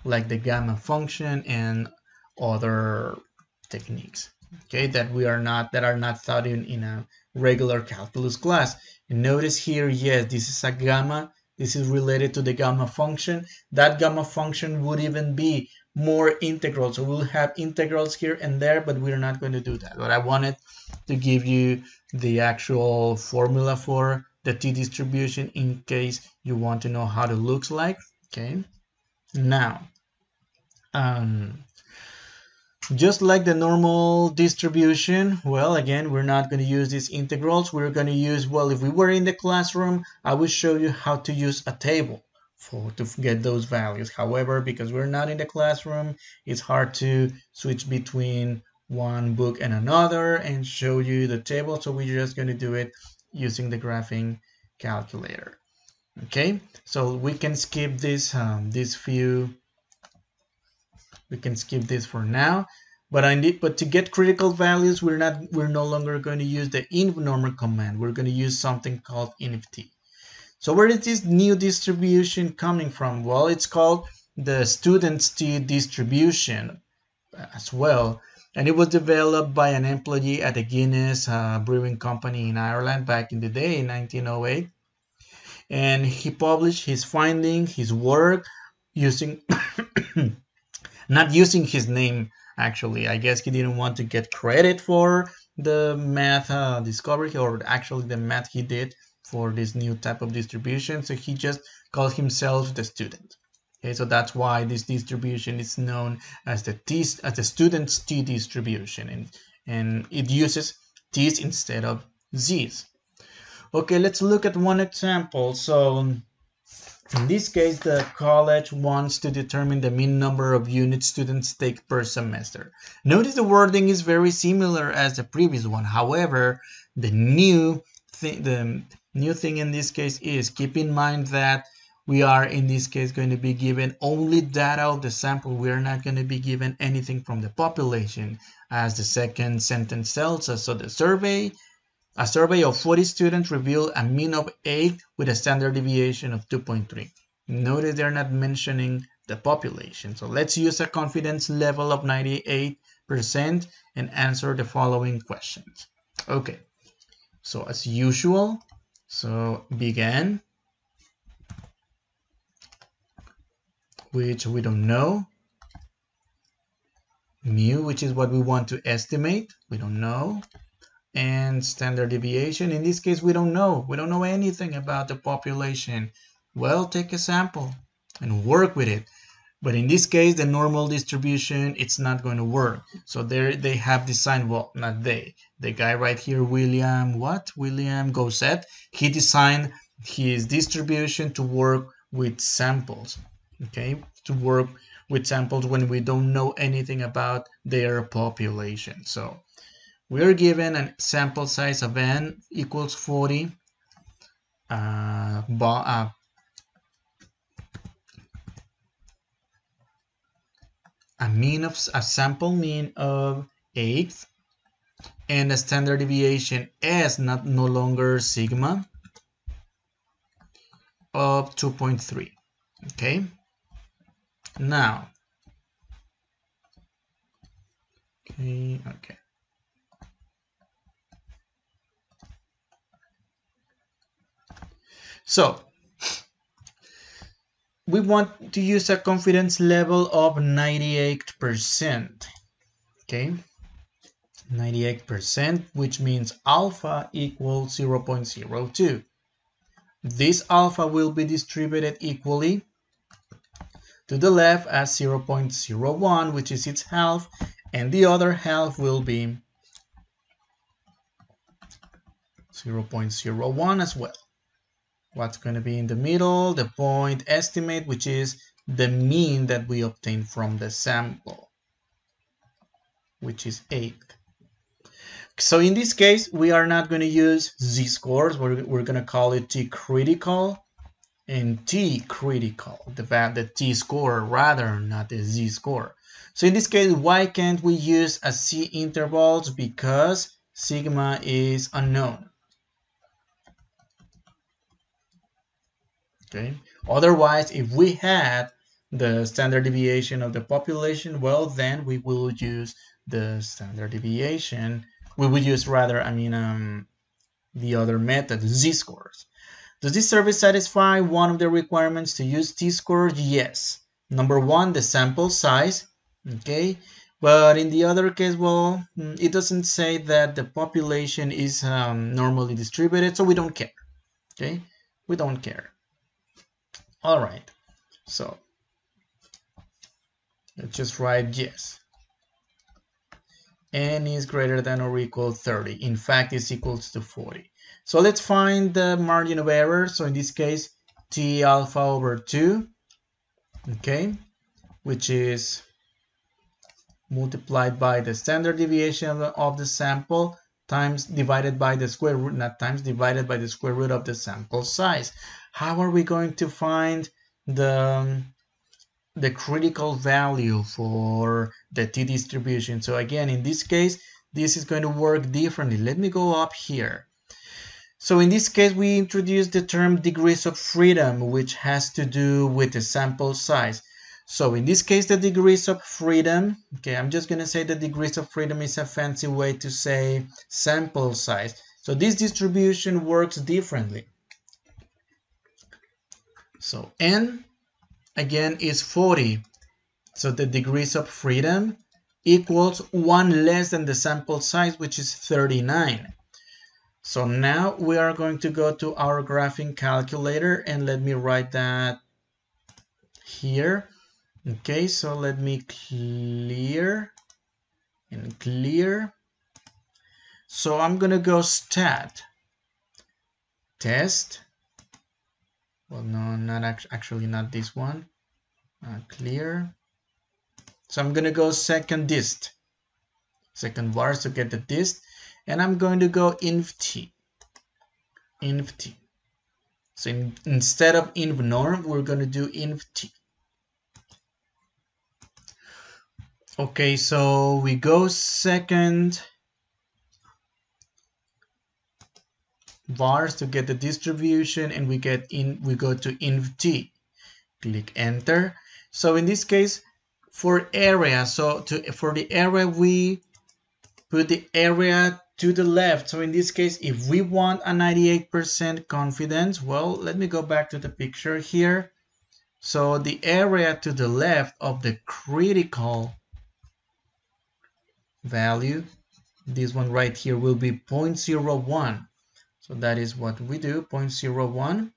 like the gamma function and other techniques, okay, that are not taught in a regular calculus class. And notice here, yes, this is a gamma. This is related to the gamma function. That gamma function would even be more integrals. So we'll have integrals here and there, but we're not going to do that. But I wanted to give you the actual formula for the t-distribution in case you want to know how it looks like. Okay, now just like the normal distribution, well, again, we're not going to use these integrals. We're going to use, well, if we were in the classroom, I will show you how to use a table to get those values. However, because we're not in the classroom, it's hard to switch between one book and another and show you the table. So we're just going to do it using the graphing calculator. Okay, so we can skip this, we can skip this for now, but to get critical values, we're no longer going to use the inv-normer command. We're going to use something called inv-t. So where is this new distribution coming from? Well, it's called the student's t-distribution as well, and it was developed by an employee at the Guinness Brewing Company in Ireland back in the day in 1908, and he published his finding, his work, using not using his name, actually. I guess he didn't want to get credit for the math discovery, or actually the math he did for this new type of distribution. So he just called himself the student. Okay, so that's why this distribution is known as the student's t-distribution, and it uses t's instead of z's. Okay, let's look at one example. So in this case, the college wants to determine the mean number of units students take per semester. Notice the wording is very similar as the previous one. However, the new thing in this case is, keep in mind that we are in this case going to be given only data of the sample. We are not going to be given anything from the population, as the second sentence tells us. So a survey of 40 students revealed a mean of 8 with a standard deviation of 2.3. Notice they're not mentioning the population. So let's use a confidence level of 98% and answer the following questions. Okay, so as usual, so begin, which we don't know. Mu, which is what we want to estimate, we don't know. And standard deviation, in this case, we don't know. We don't know anything about the population. Well, take a sample and work with it. But in this case, the normal distribution, it's not going to work. So there they have designed, well, not they, the guy right here, William Gosset, he designed his distribution to work with samples, okay? To work with samples when we don't know anything about their population. So we're given a sample size of n equals 40, a sample mean of 8, and a standard deviation s, no longer sigma. of 2.3. Okay, now okay. So we want to use a confidence level of 98%. Okay, 98%, which means alpha equals 0.02. This alpha will be distributed equally to the left as 0.01, which is its half, and the other half will be 0.01 as well. What's going to be in the middle? The point estimate, which is the mean that we obtained from the sample, which is 8. So in this case, we are not going to use z-scores. We're going to call it t-critical and t-critical, the t-score rather, not the z-score. So in this case, why can't we use a c-intervals? Because sigma is unknown. Okay. Otherwise, if we had the standard deviation of the population, well, then we will use the standard deviation. We would use rather, the other method, z-scores. Does this survey satisfy one of the requirements to use t-scores? Yes. Number one, the sample size. Okay. But in the other case, well, it doesn't say that the population is normally distributed, so we don't care. Okay. We don't care. All right, so let's just write yes. N is greater than or equal 30. In fact, it's equals to 40. So let's find the margin of error. So in this case, T alpha over 2, okay, which is multiplied by the standard deviation of the sample times divided by the square root, not times, divided by the square root of the sample size. How are we going to find the critical value for the t-distribution? So again, in this case, this is going to work differently. Let me go up here. So in this case, we introduce the term degrees of freedom, which has to do with the sample size. So in this case, the degrees of freedom, okay, I'm just going to say the degrees of freedom is a fancy way to say sample size. So this distribution works differently. So N, again, is 40. So the degrees of freedom equals 1 less than the sample size, which is 39. So now we are going to go to our graphing calculator, and let me write that here. Okay, so let me clear and clear. So I'm going to go stat test. Well, no, not actually not this one. Clear. So I'm going to go second dist, second vars to get the dist, and I'm going to go inv t. So instead of inv norm, we're going to do inv t. Okay, so we go second vars to get the distribution, and we go to inv t. Click enter. So in this case, for area, for the area, we put the area to the left. So in this case, if we want a 98% confidence, well, let me go back to the picture here. So the area to the left of the critical value, this one right here, will be 0.01. So that is what we do, 0.01.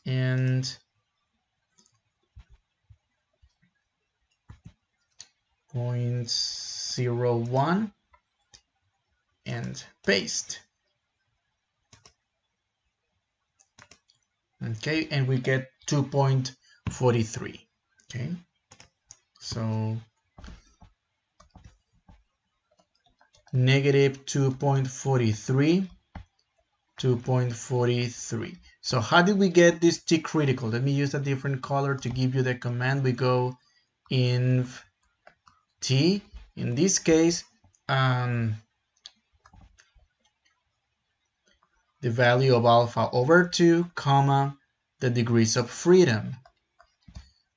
And 0.01 and paste. Okay, and we get 2.43. Okay, so negative 2.43, 2.43. So how did we get this t critical? Let me use a different color to give you the command. We go inv t. In this case, the value of alpha over 2, comma, the degrees of freedom.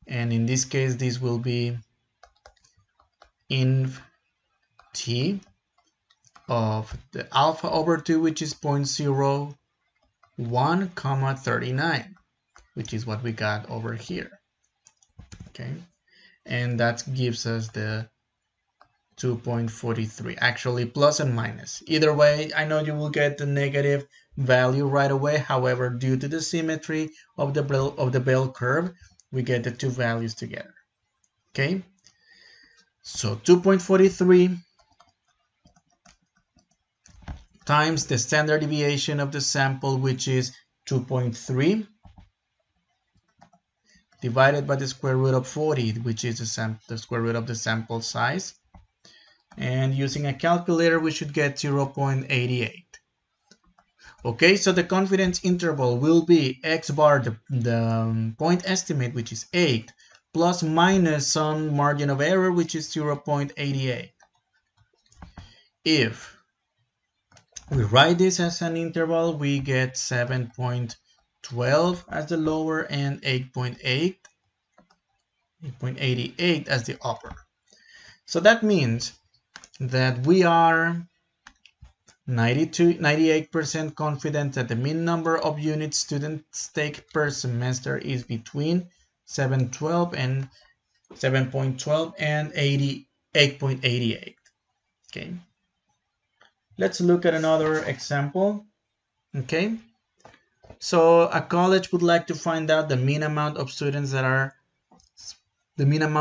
And in this case, this will be inv t of the alpha over 2, which is 0.01 comma 39, which is what we got over here. Okay, and that gives us the 2.43, actually plus and minus. Either way, I know you will get the negative value right away. However, due to the symmetry of the bell curve, we get the two values together. Okay, so 2.43 times the standard deviation of the sample, which is 2.3, divided by the square root of 40, which is the square root of the sample size. And using a calculator, we should get 0.88. Okay, so the confidence interval will be x bar, the point estimate, which is 8, plus minus some margin of error, which is 0.88. If we write this as an interval, we get 7.12 as the lower and 8.88 as the upper. So that means that we are 98% confident that the mean number of units students take per semester is between 7.12 and 8.88. Okay, let's look at another example. Okay, so a college would like to find out the mean amount of students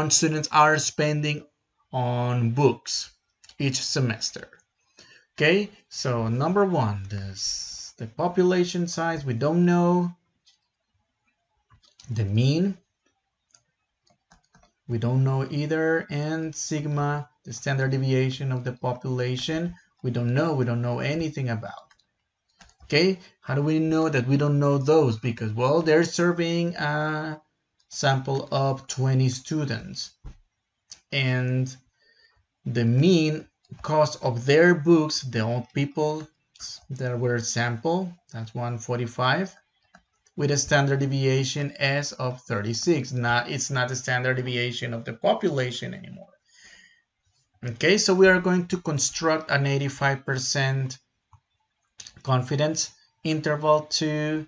students are spending on books each semester. Okay, so number one, the population size, we don't know. The mean, we don't know either. And sigma, the standard deviation of the population, we don't know anything about. Okay, how do we know that we don't know those? Because, well, they're surveying a sample of 20 students. And the mean cost of their books, the people that were sampled, that's 145, with a standard deviation S of 36. Now it's not the standard deviation of the population anymore. Okay, so we are going to construct an 85% confidence interval to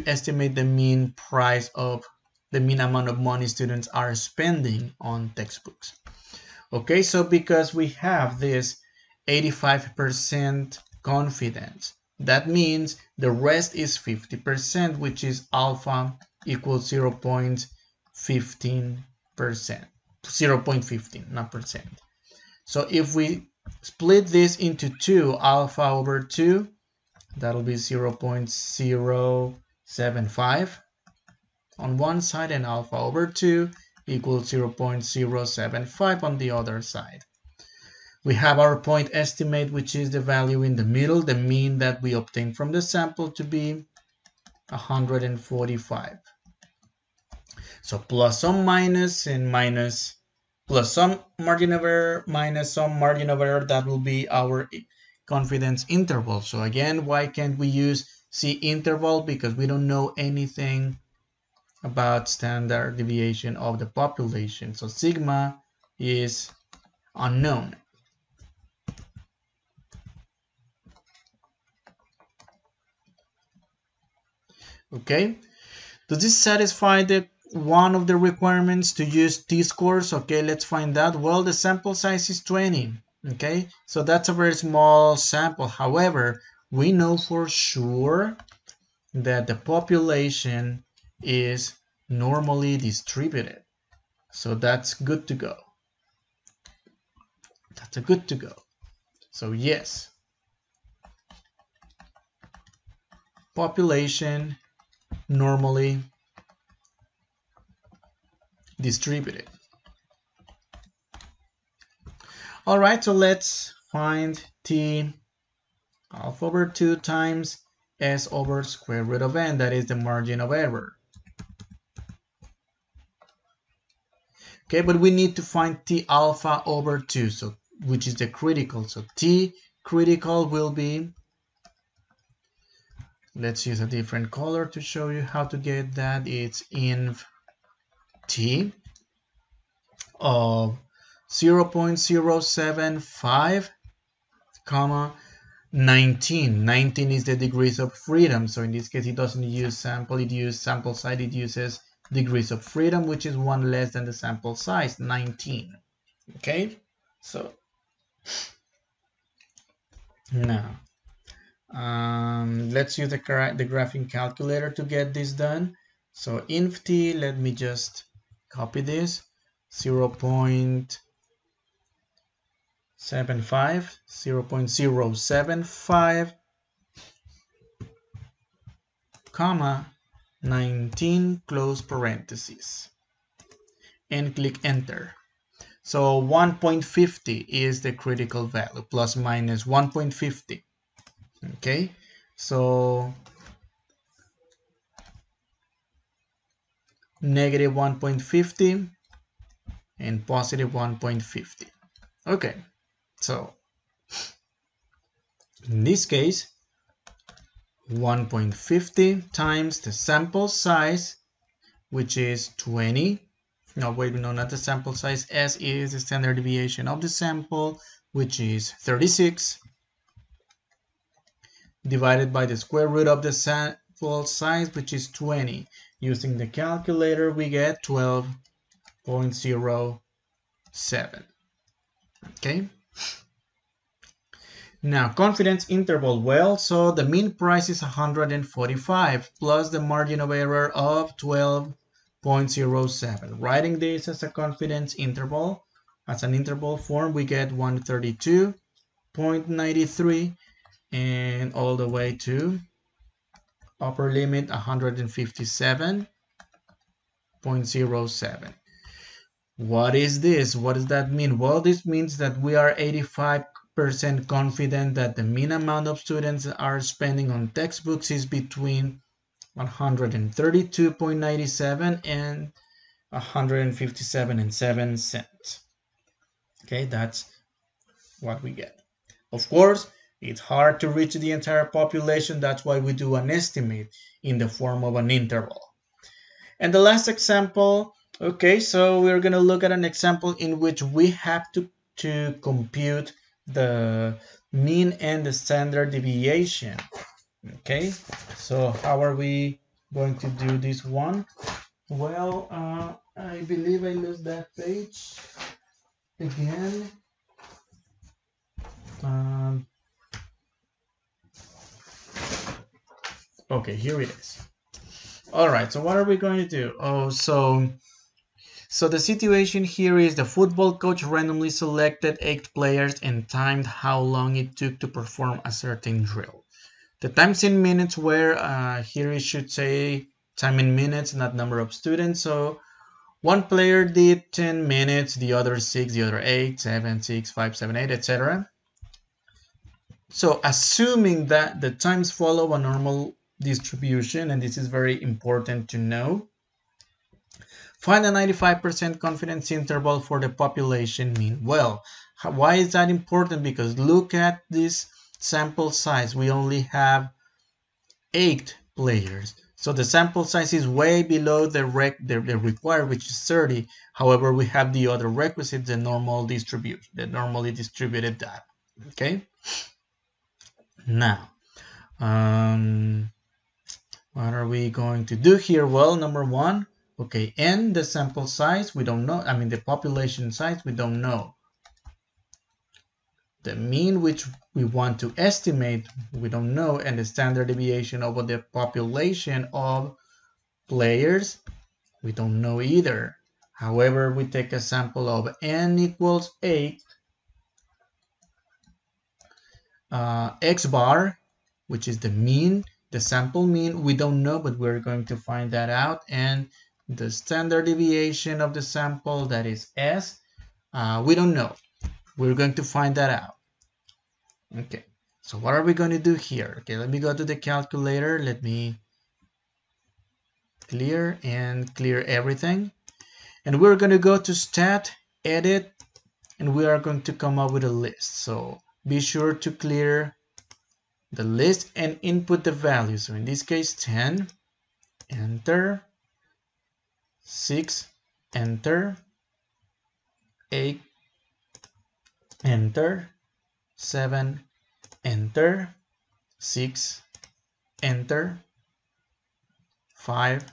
estimate the mean price of the mean amount of money students are spending on textbooks. Okay, so because we have this 85% confidence, that means the rest is 50%, which is alpha equals 0.15%. 0.15, not percent. So if we split this into 2, alpha over 2, that'll be 0.075 on one side, and alpha over 2 equals 0.075 on the other side. We have our point estimate, which is the value in the middle, the mean that we obtained from the sample, to be 145. So plus some minus and minus, plus some margin of error minus some margin of error, that will be our confidence interval. So again, why can't we use C interval? Because we don't know anything about standard deviation of the population. So sigma is unknown. Okay, does this satisfy one of the requirements to use t-scores? Okay, let's find out. Well, the sample size is 20. Okay, so that's a very small sample. However, we know for sure that the population is normally distributed. So that's good to go. That's a good to go. So yes, population normally distributed. All right, so let's find t alpha over 2 times s over square root of n, that is the margin of error. Okay, but we need to find t alpha over 2, so which is the critical. So t critical will be let's use a different color to show you how to get that. It's inf t of 0.075 comma 19. 19 is the degrees of freedom. So in this case, it doesn't use sample, it uses sample size, it uses degrees of freedom, which is one less than the sample size, 19. Okay, so now let's use the graphing calculator to get this done. So inf t, let me just copy this, 0.75 comma 19 close parentheses and click enter. So 1.50 is the critical value, plus minus 1.50. Okay, so negative 1.50 and positive 1.50. Okay, so in this case, 1.50 times the sample size, which is 20. No, wait, no, not the sample size. S is the standard deviation of the sample, which is 36, divided by the square root of the sample size, which is 20. Using the calculator, we get 12.07. Okay. Now, confidence interval. Well, so the mean price is 145 plus the margin of error of 12.07. Writing this as a confidence interval, as an interval form, we get 132.93 and all the way to upper limit 157.07. What is this? What does that mean? Well, this means that we are 85% confident that the mean amount of students are spending on textbooks is between 132.97 and 157.07. Okay, that's what we get. Of course, it's hard to reach the entire population. That's why we do an estimate in the form of an interval. And the last example, okay, so we're going to look at an example in which we have to compute the mean and the standard deviation. Okay, so how are we going to do this one? Well, I believe I lost that page again. Okay, here it is. All right, so what are we going to do? Oh, so the situation here is the football coach randomly selected 8 players and timed how long it took to perform a certain drill. The times in minutes were, here it should say time in minutes, not number of students. So one player did 10 minutes, the other 6, the other 8, 7, 6, 5, 7, 8, etc. So assuming that the times follow a normal distribution, and this is very important to know, find a 95% confidence interval for the population mean. Well, why is that important? Because look at this sample size. We only have 8 players. So the sample size is way below the required, which is 30. However, we have the other requisite, the normal distribution, the normally distributed data. Okay. Now, what are we going to do here? Well, number one, okay, n, the sample size, we don't know. I mean, the population size, we don't know. The mean, which we want to estimate, we don't know. And the standard deviation over the population of players, we don't know either. However, we take a sample of n equals 8, x bar, which is the mean, the sample mean, we don't know, but we're going to find that out. And the standard deviation of the sample, that is S, we don't know. We're going to find that out. Okay, so what are we going to do here? Okay, let me go to the calculator. Let me clear everything. And we're going to go to Stat, Edit, and we are going to come up with a list. So be sure to clear the list and input the value. So in this case 10, enter, 6, enter, 8, enter, 7, enter, 6, enter, 5,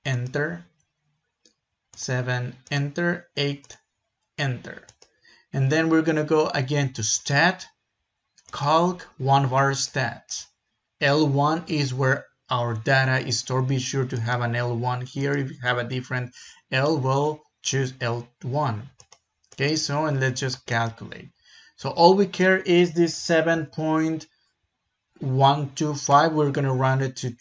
enter, 7, enter, 8, enter. And then we're going to go again to stat, calc, one of our stats. L1 is where our data is stored. Be sure to have an L1 here. If you have a different L, well, choose L1. Okay, so and let's just calculate. So all we care is this 7.125. We're going to round it to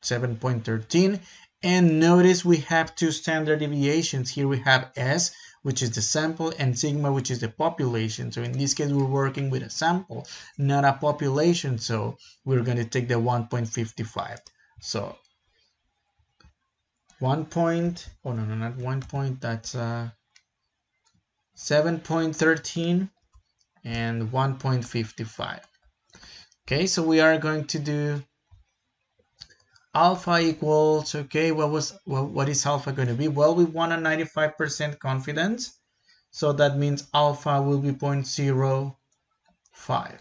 7.13. And notice we have two standard deviations. Here we have S, which is the sample, and sigma, which is the population. So in this case, we're working with a sample, not a population. So we're going to take the 1.55. So 1 point, oh no, not 1 point, that's 7.13 and 1.55. Okay, so we are going to do alpha equals, okay, what is alpha going to be? Well, we want a 95% confidence, so that means alpha will be 0.05.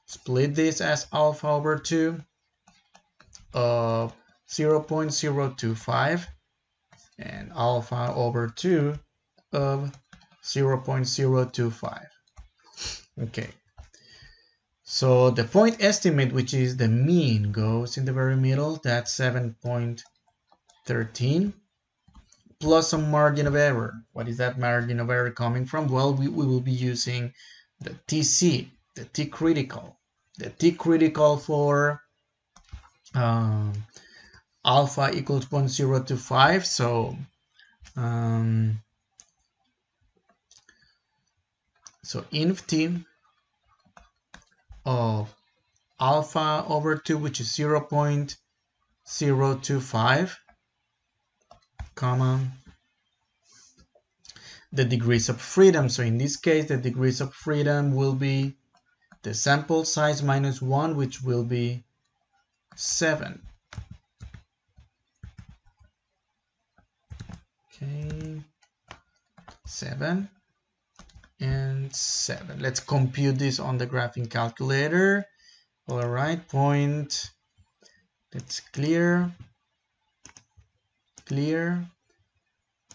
Split this as alpha over 2 of 0.025 and alpha over 2 of 0.025. Okay, so the point estimate, which is the mean, goes in the very middle. That's 7.13 plus some margin of error. What is that margin of error coming from? Well, we will be using the TC, the T critical. The T critical for alpha equals 0.025. So inf T of alpha over 2, which is 0.025, comma, the degrees of freedom. So in this case, the degrees of freedom will be the sample size minus 1, which will be 7. Okay, 7 and 7. Let's compute this on the graphing calculator. All right, point, let's clear.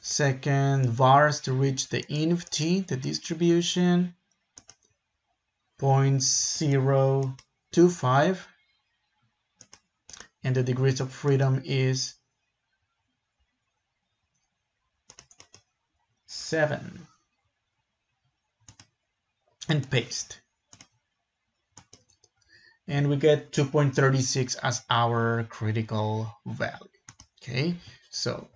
Second vars to reach the inf T, the distribution, 0.025, and the degrees of freedom is 7. And paste. And we get 2.36 as our critical value. Okay, so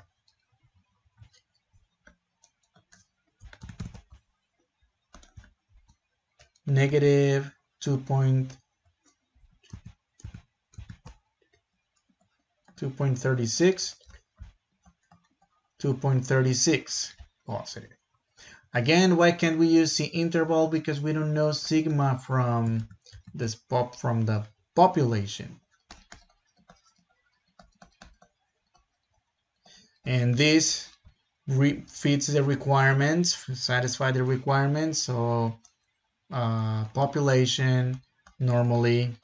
negative 2.36, 2.36 positive. Again, why can't we use the interval? Because we don't know sigma from this from the population. And this fits the requirements, satisfy the requirements. So population normally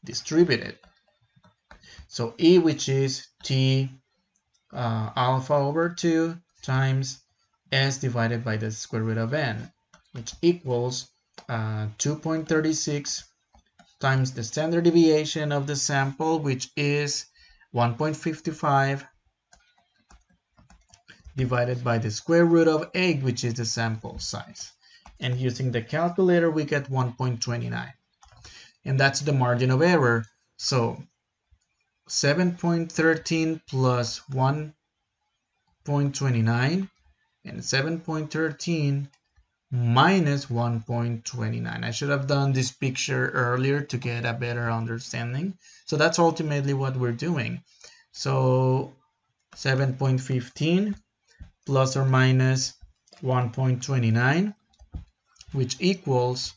distributed. So E, which is T alpha over 2 times S divided by the square root of N, which equals 2.36 times the standard deviation of the sample, which is 1.55, divided by the square root of 8, which is the sample size. And using the calculator, we get 1.29. And that's the margin of error. So 7.13 plus 1.29 and 7.13 minus 1.29. I should have done this picture earlier to get a better understanding. So that's ultimately what we're doing. So 7.15 plus or minus 1.29 which equals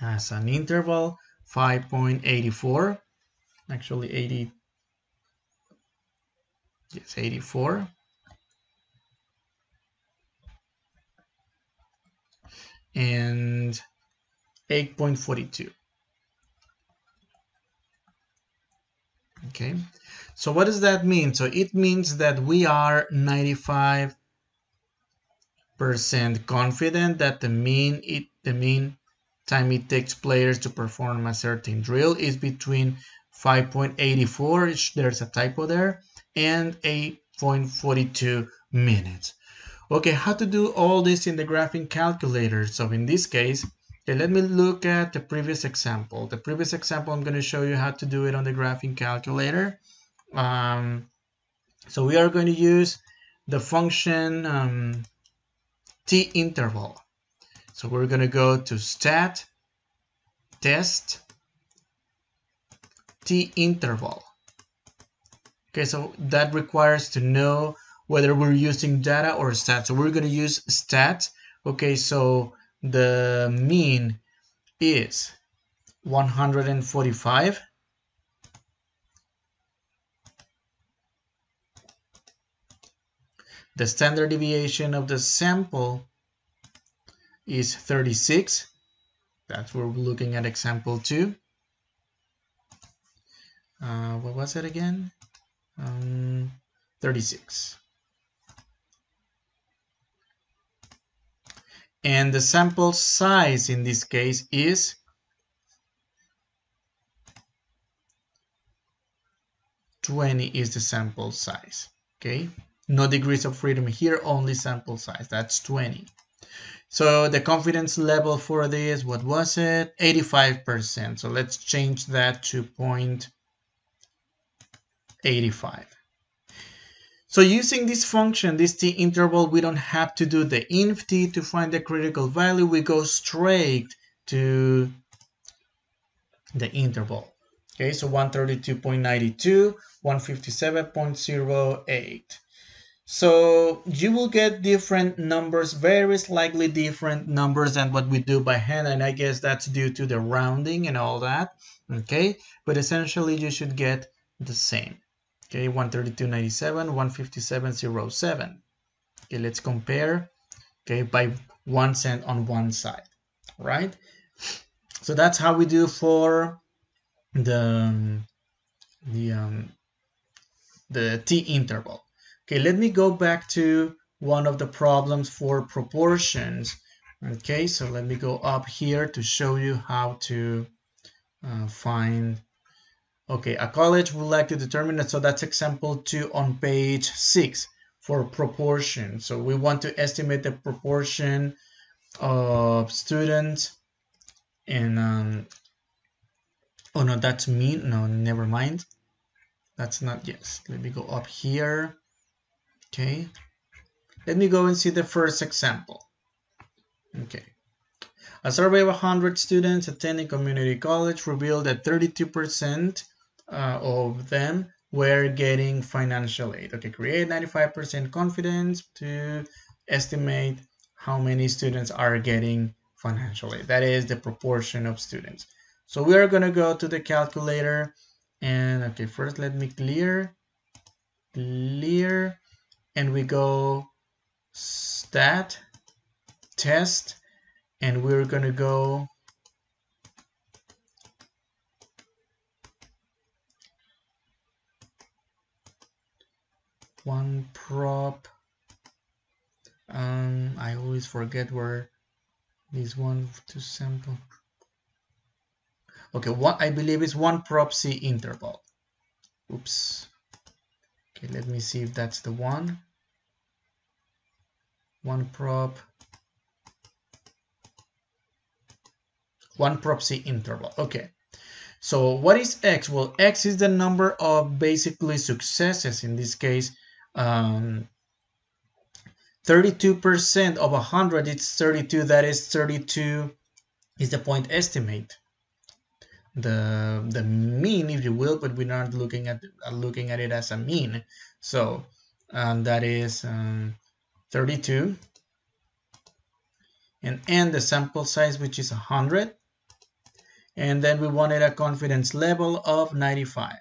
as an interval 5.84, actually 80, yes, 84, and 8.42. Okay, so what does that mean? So it means that we are 95% confident that the mean time it takes players to perform a certain drill is between 5.84, there's a typo there, and 8.42 minutes. Okay, how to do all this in the graphing calculator? So in this case, okay, let me look at the previous example. The previous example, I'm going to show you how to do it on the graphing calculator. So we are going to use the function t interval. So we're going to go to stat test t interval. Okay, so that requires to know whether we're using data or stat. So we're going to use stat. Okay, so the mean is 145. The standard deviation of the sample is 36. That's where we're looking at example 2. What was it again? 36. And the sample size in this case is 20 is the sample size. Okay, no degrees of freedom here, only sample size. That's 20. So the confidence level for this, what was it? 85%. So let's change that to 0.85. So using this function, this t interval, we don't have to do the inf t to find the critical value. We go straight to the interval. Okay, so 132.92, 157.08. So you will get different numbers, very slightly different numbers than what we do by hand, and I guess that's due to the rounding and all that. Okay, but essentially you should get the same. Okay, 132.97, 157.07. Okay, let's compare. Okay, by 1 cent on one side, right? So that's how we do for the t interval. Okay, let me go back to one of the problems for proportions. Okay, so let me go up here to show you how to find. Okay, a college would like to determine it. So that's example 2 on page 6 for proportion. So we want to estimate the proportion of students in oh no, that's mean. No, never mind. That's not, yes. Let me go up here. Okay. Let me go and see the first example. Okay. A survey of 100 students attending community college revealed that 32% of them were getting financial aid. Okay, create 95% confidence to estimate how many students are getting financial aid. That is the proportion of students. So we are going to go to the calculator and okay, first let me clear, and we go stat test, and we're going to go one prop. I always forget where this one to sample. Okay, what I believe is one prop C interval. Oops. Okay, let me see if that's the one. One prop C interval. Okay. So what is X? Well, X is the number of basically successes. In this case, 32% of 100, it's 32. That is 32 is the point estimate. The mean, if you will, but we're not looking at it as a mean. So that is 32 and n the sample size, which is 100, and then we wanted a confidence level of 95.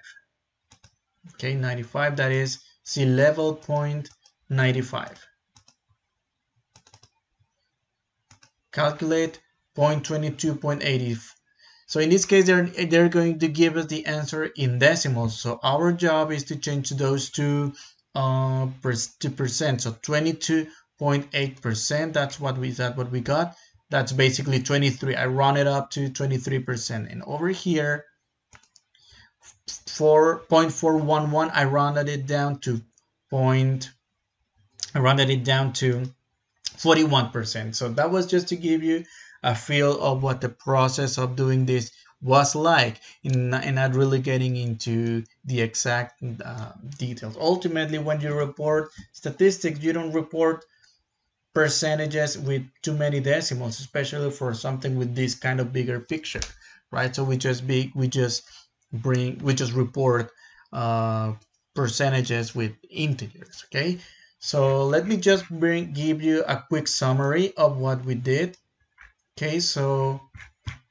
Okay, 95, that is C level 0.95. Calculate 0.22.80. So in this case, they're going to give us the answer in decimals. So our job is to change those to percent. So 22.8%. That's what we got. That's basically 23. I round it up to 23%. And over here, 4.411, I rounded it down to 41%. So that was just to give you a feel of what the process of doing this was like, and not really getting into the exact details. Ultimately, when you report statistics, you don't report percentages with too many decimals, especially for something with this kind of bigger picture, right? So we just report percentages with integers. Okay, so let me just give you a quick summary of what we did. Okay, so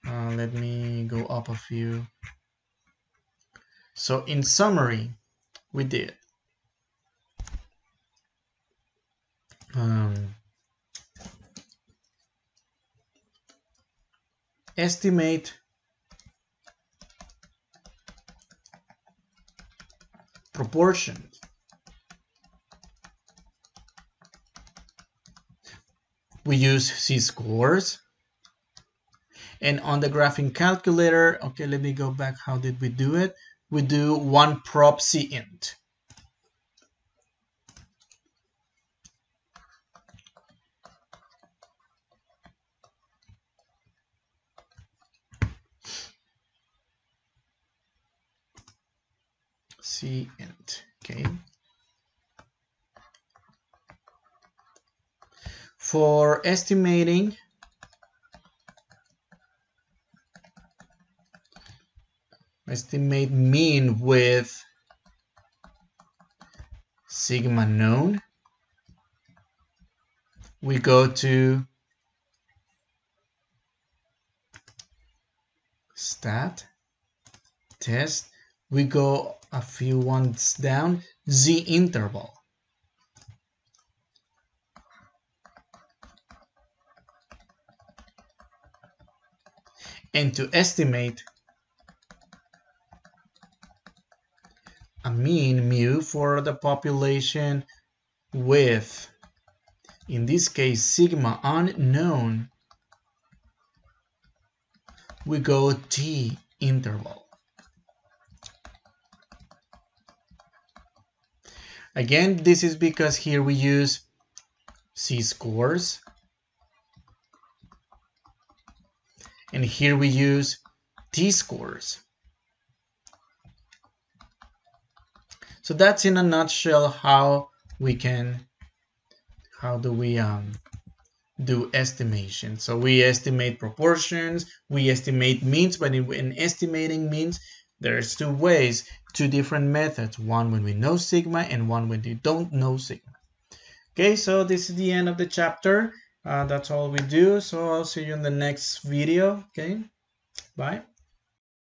let me go up a few. So in summary, we did estimate proportions. We use z-scores. And on the graphing calculator, okay, let me go back. How did we do it? We do one prop cint. Cint, okay. For estimating, estimate mean with sigma known, we go to stat, test, we go a few ones down, z interval. And to estimate a mean mu for the population with, in this case, sigma unknown, we go t interval. Again, this is because here we use z-scores, and here we use t-scores. So that's in a nutshell how we do estimation. So we estimate proportions, we estimate means, but in estimating means, there's two ways, two different methods, one when we know sigma and one when we don't know sigma. Okay, so this is the end of the chapter. That's all we do. So I'll see you in the next video. Okay, bye.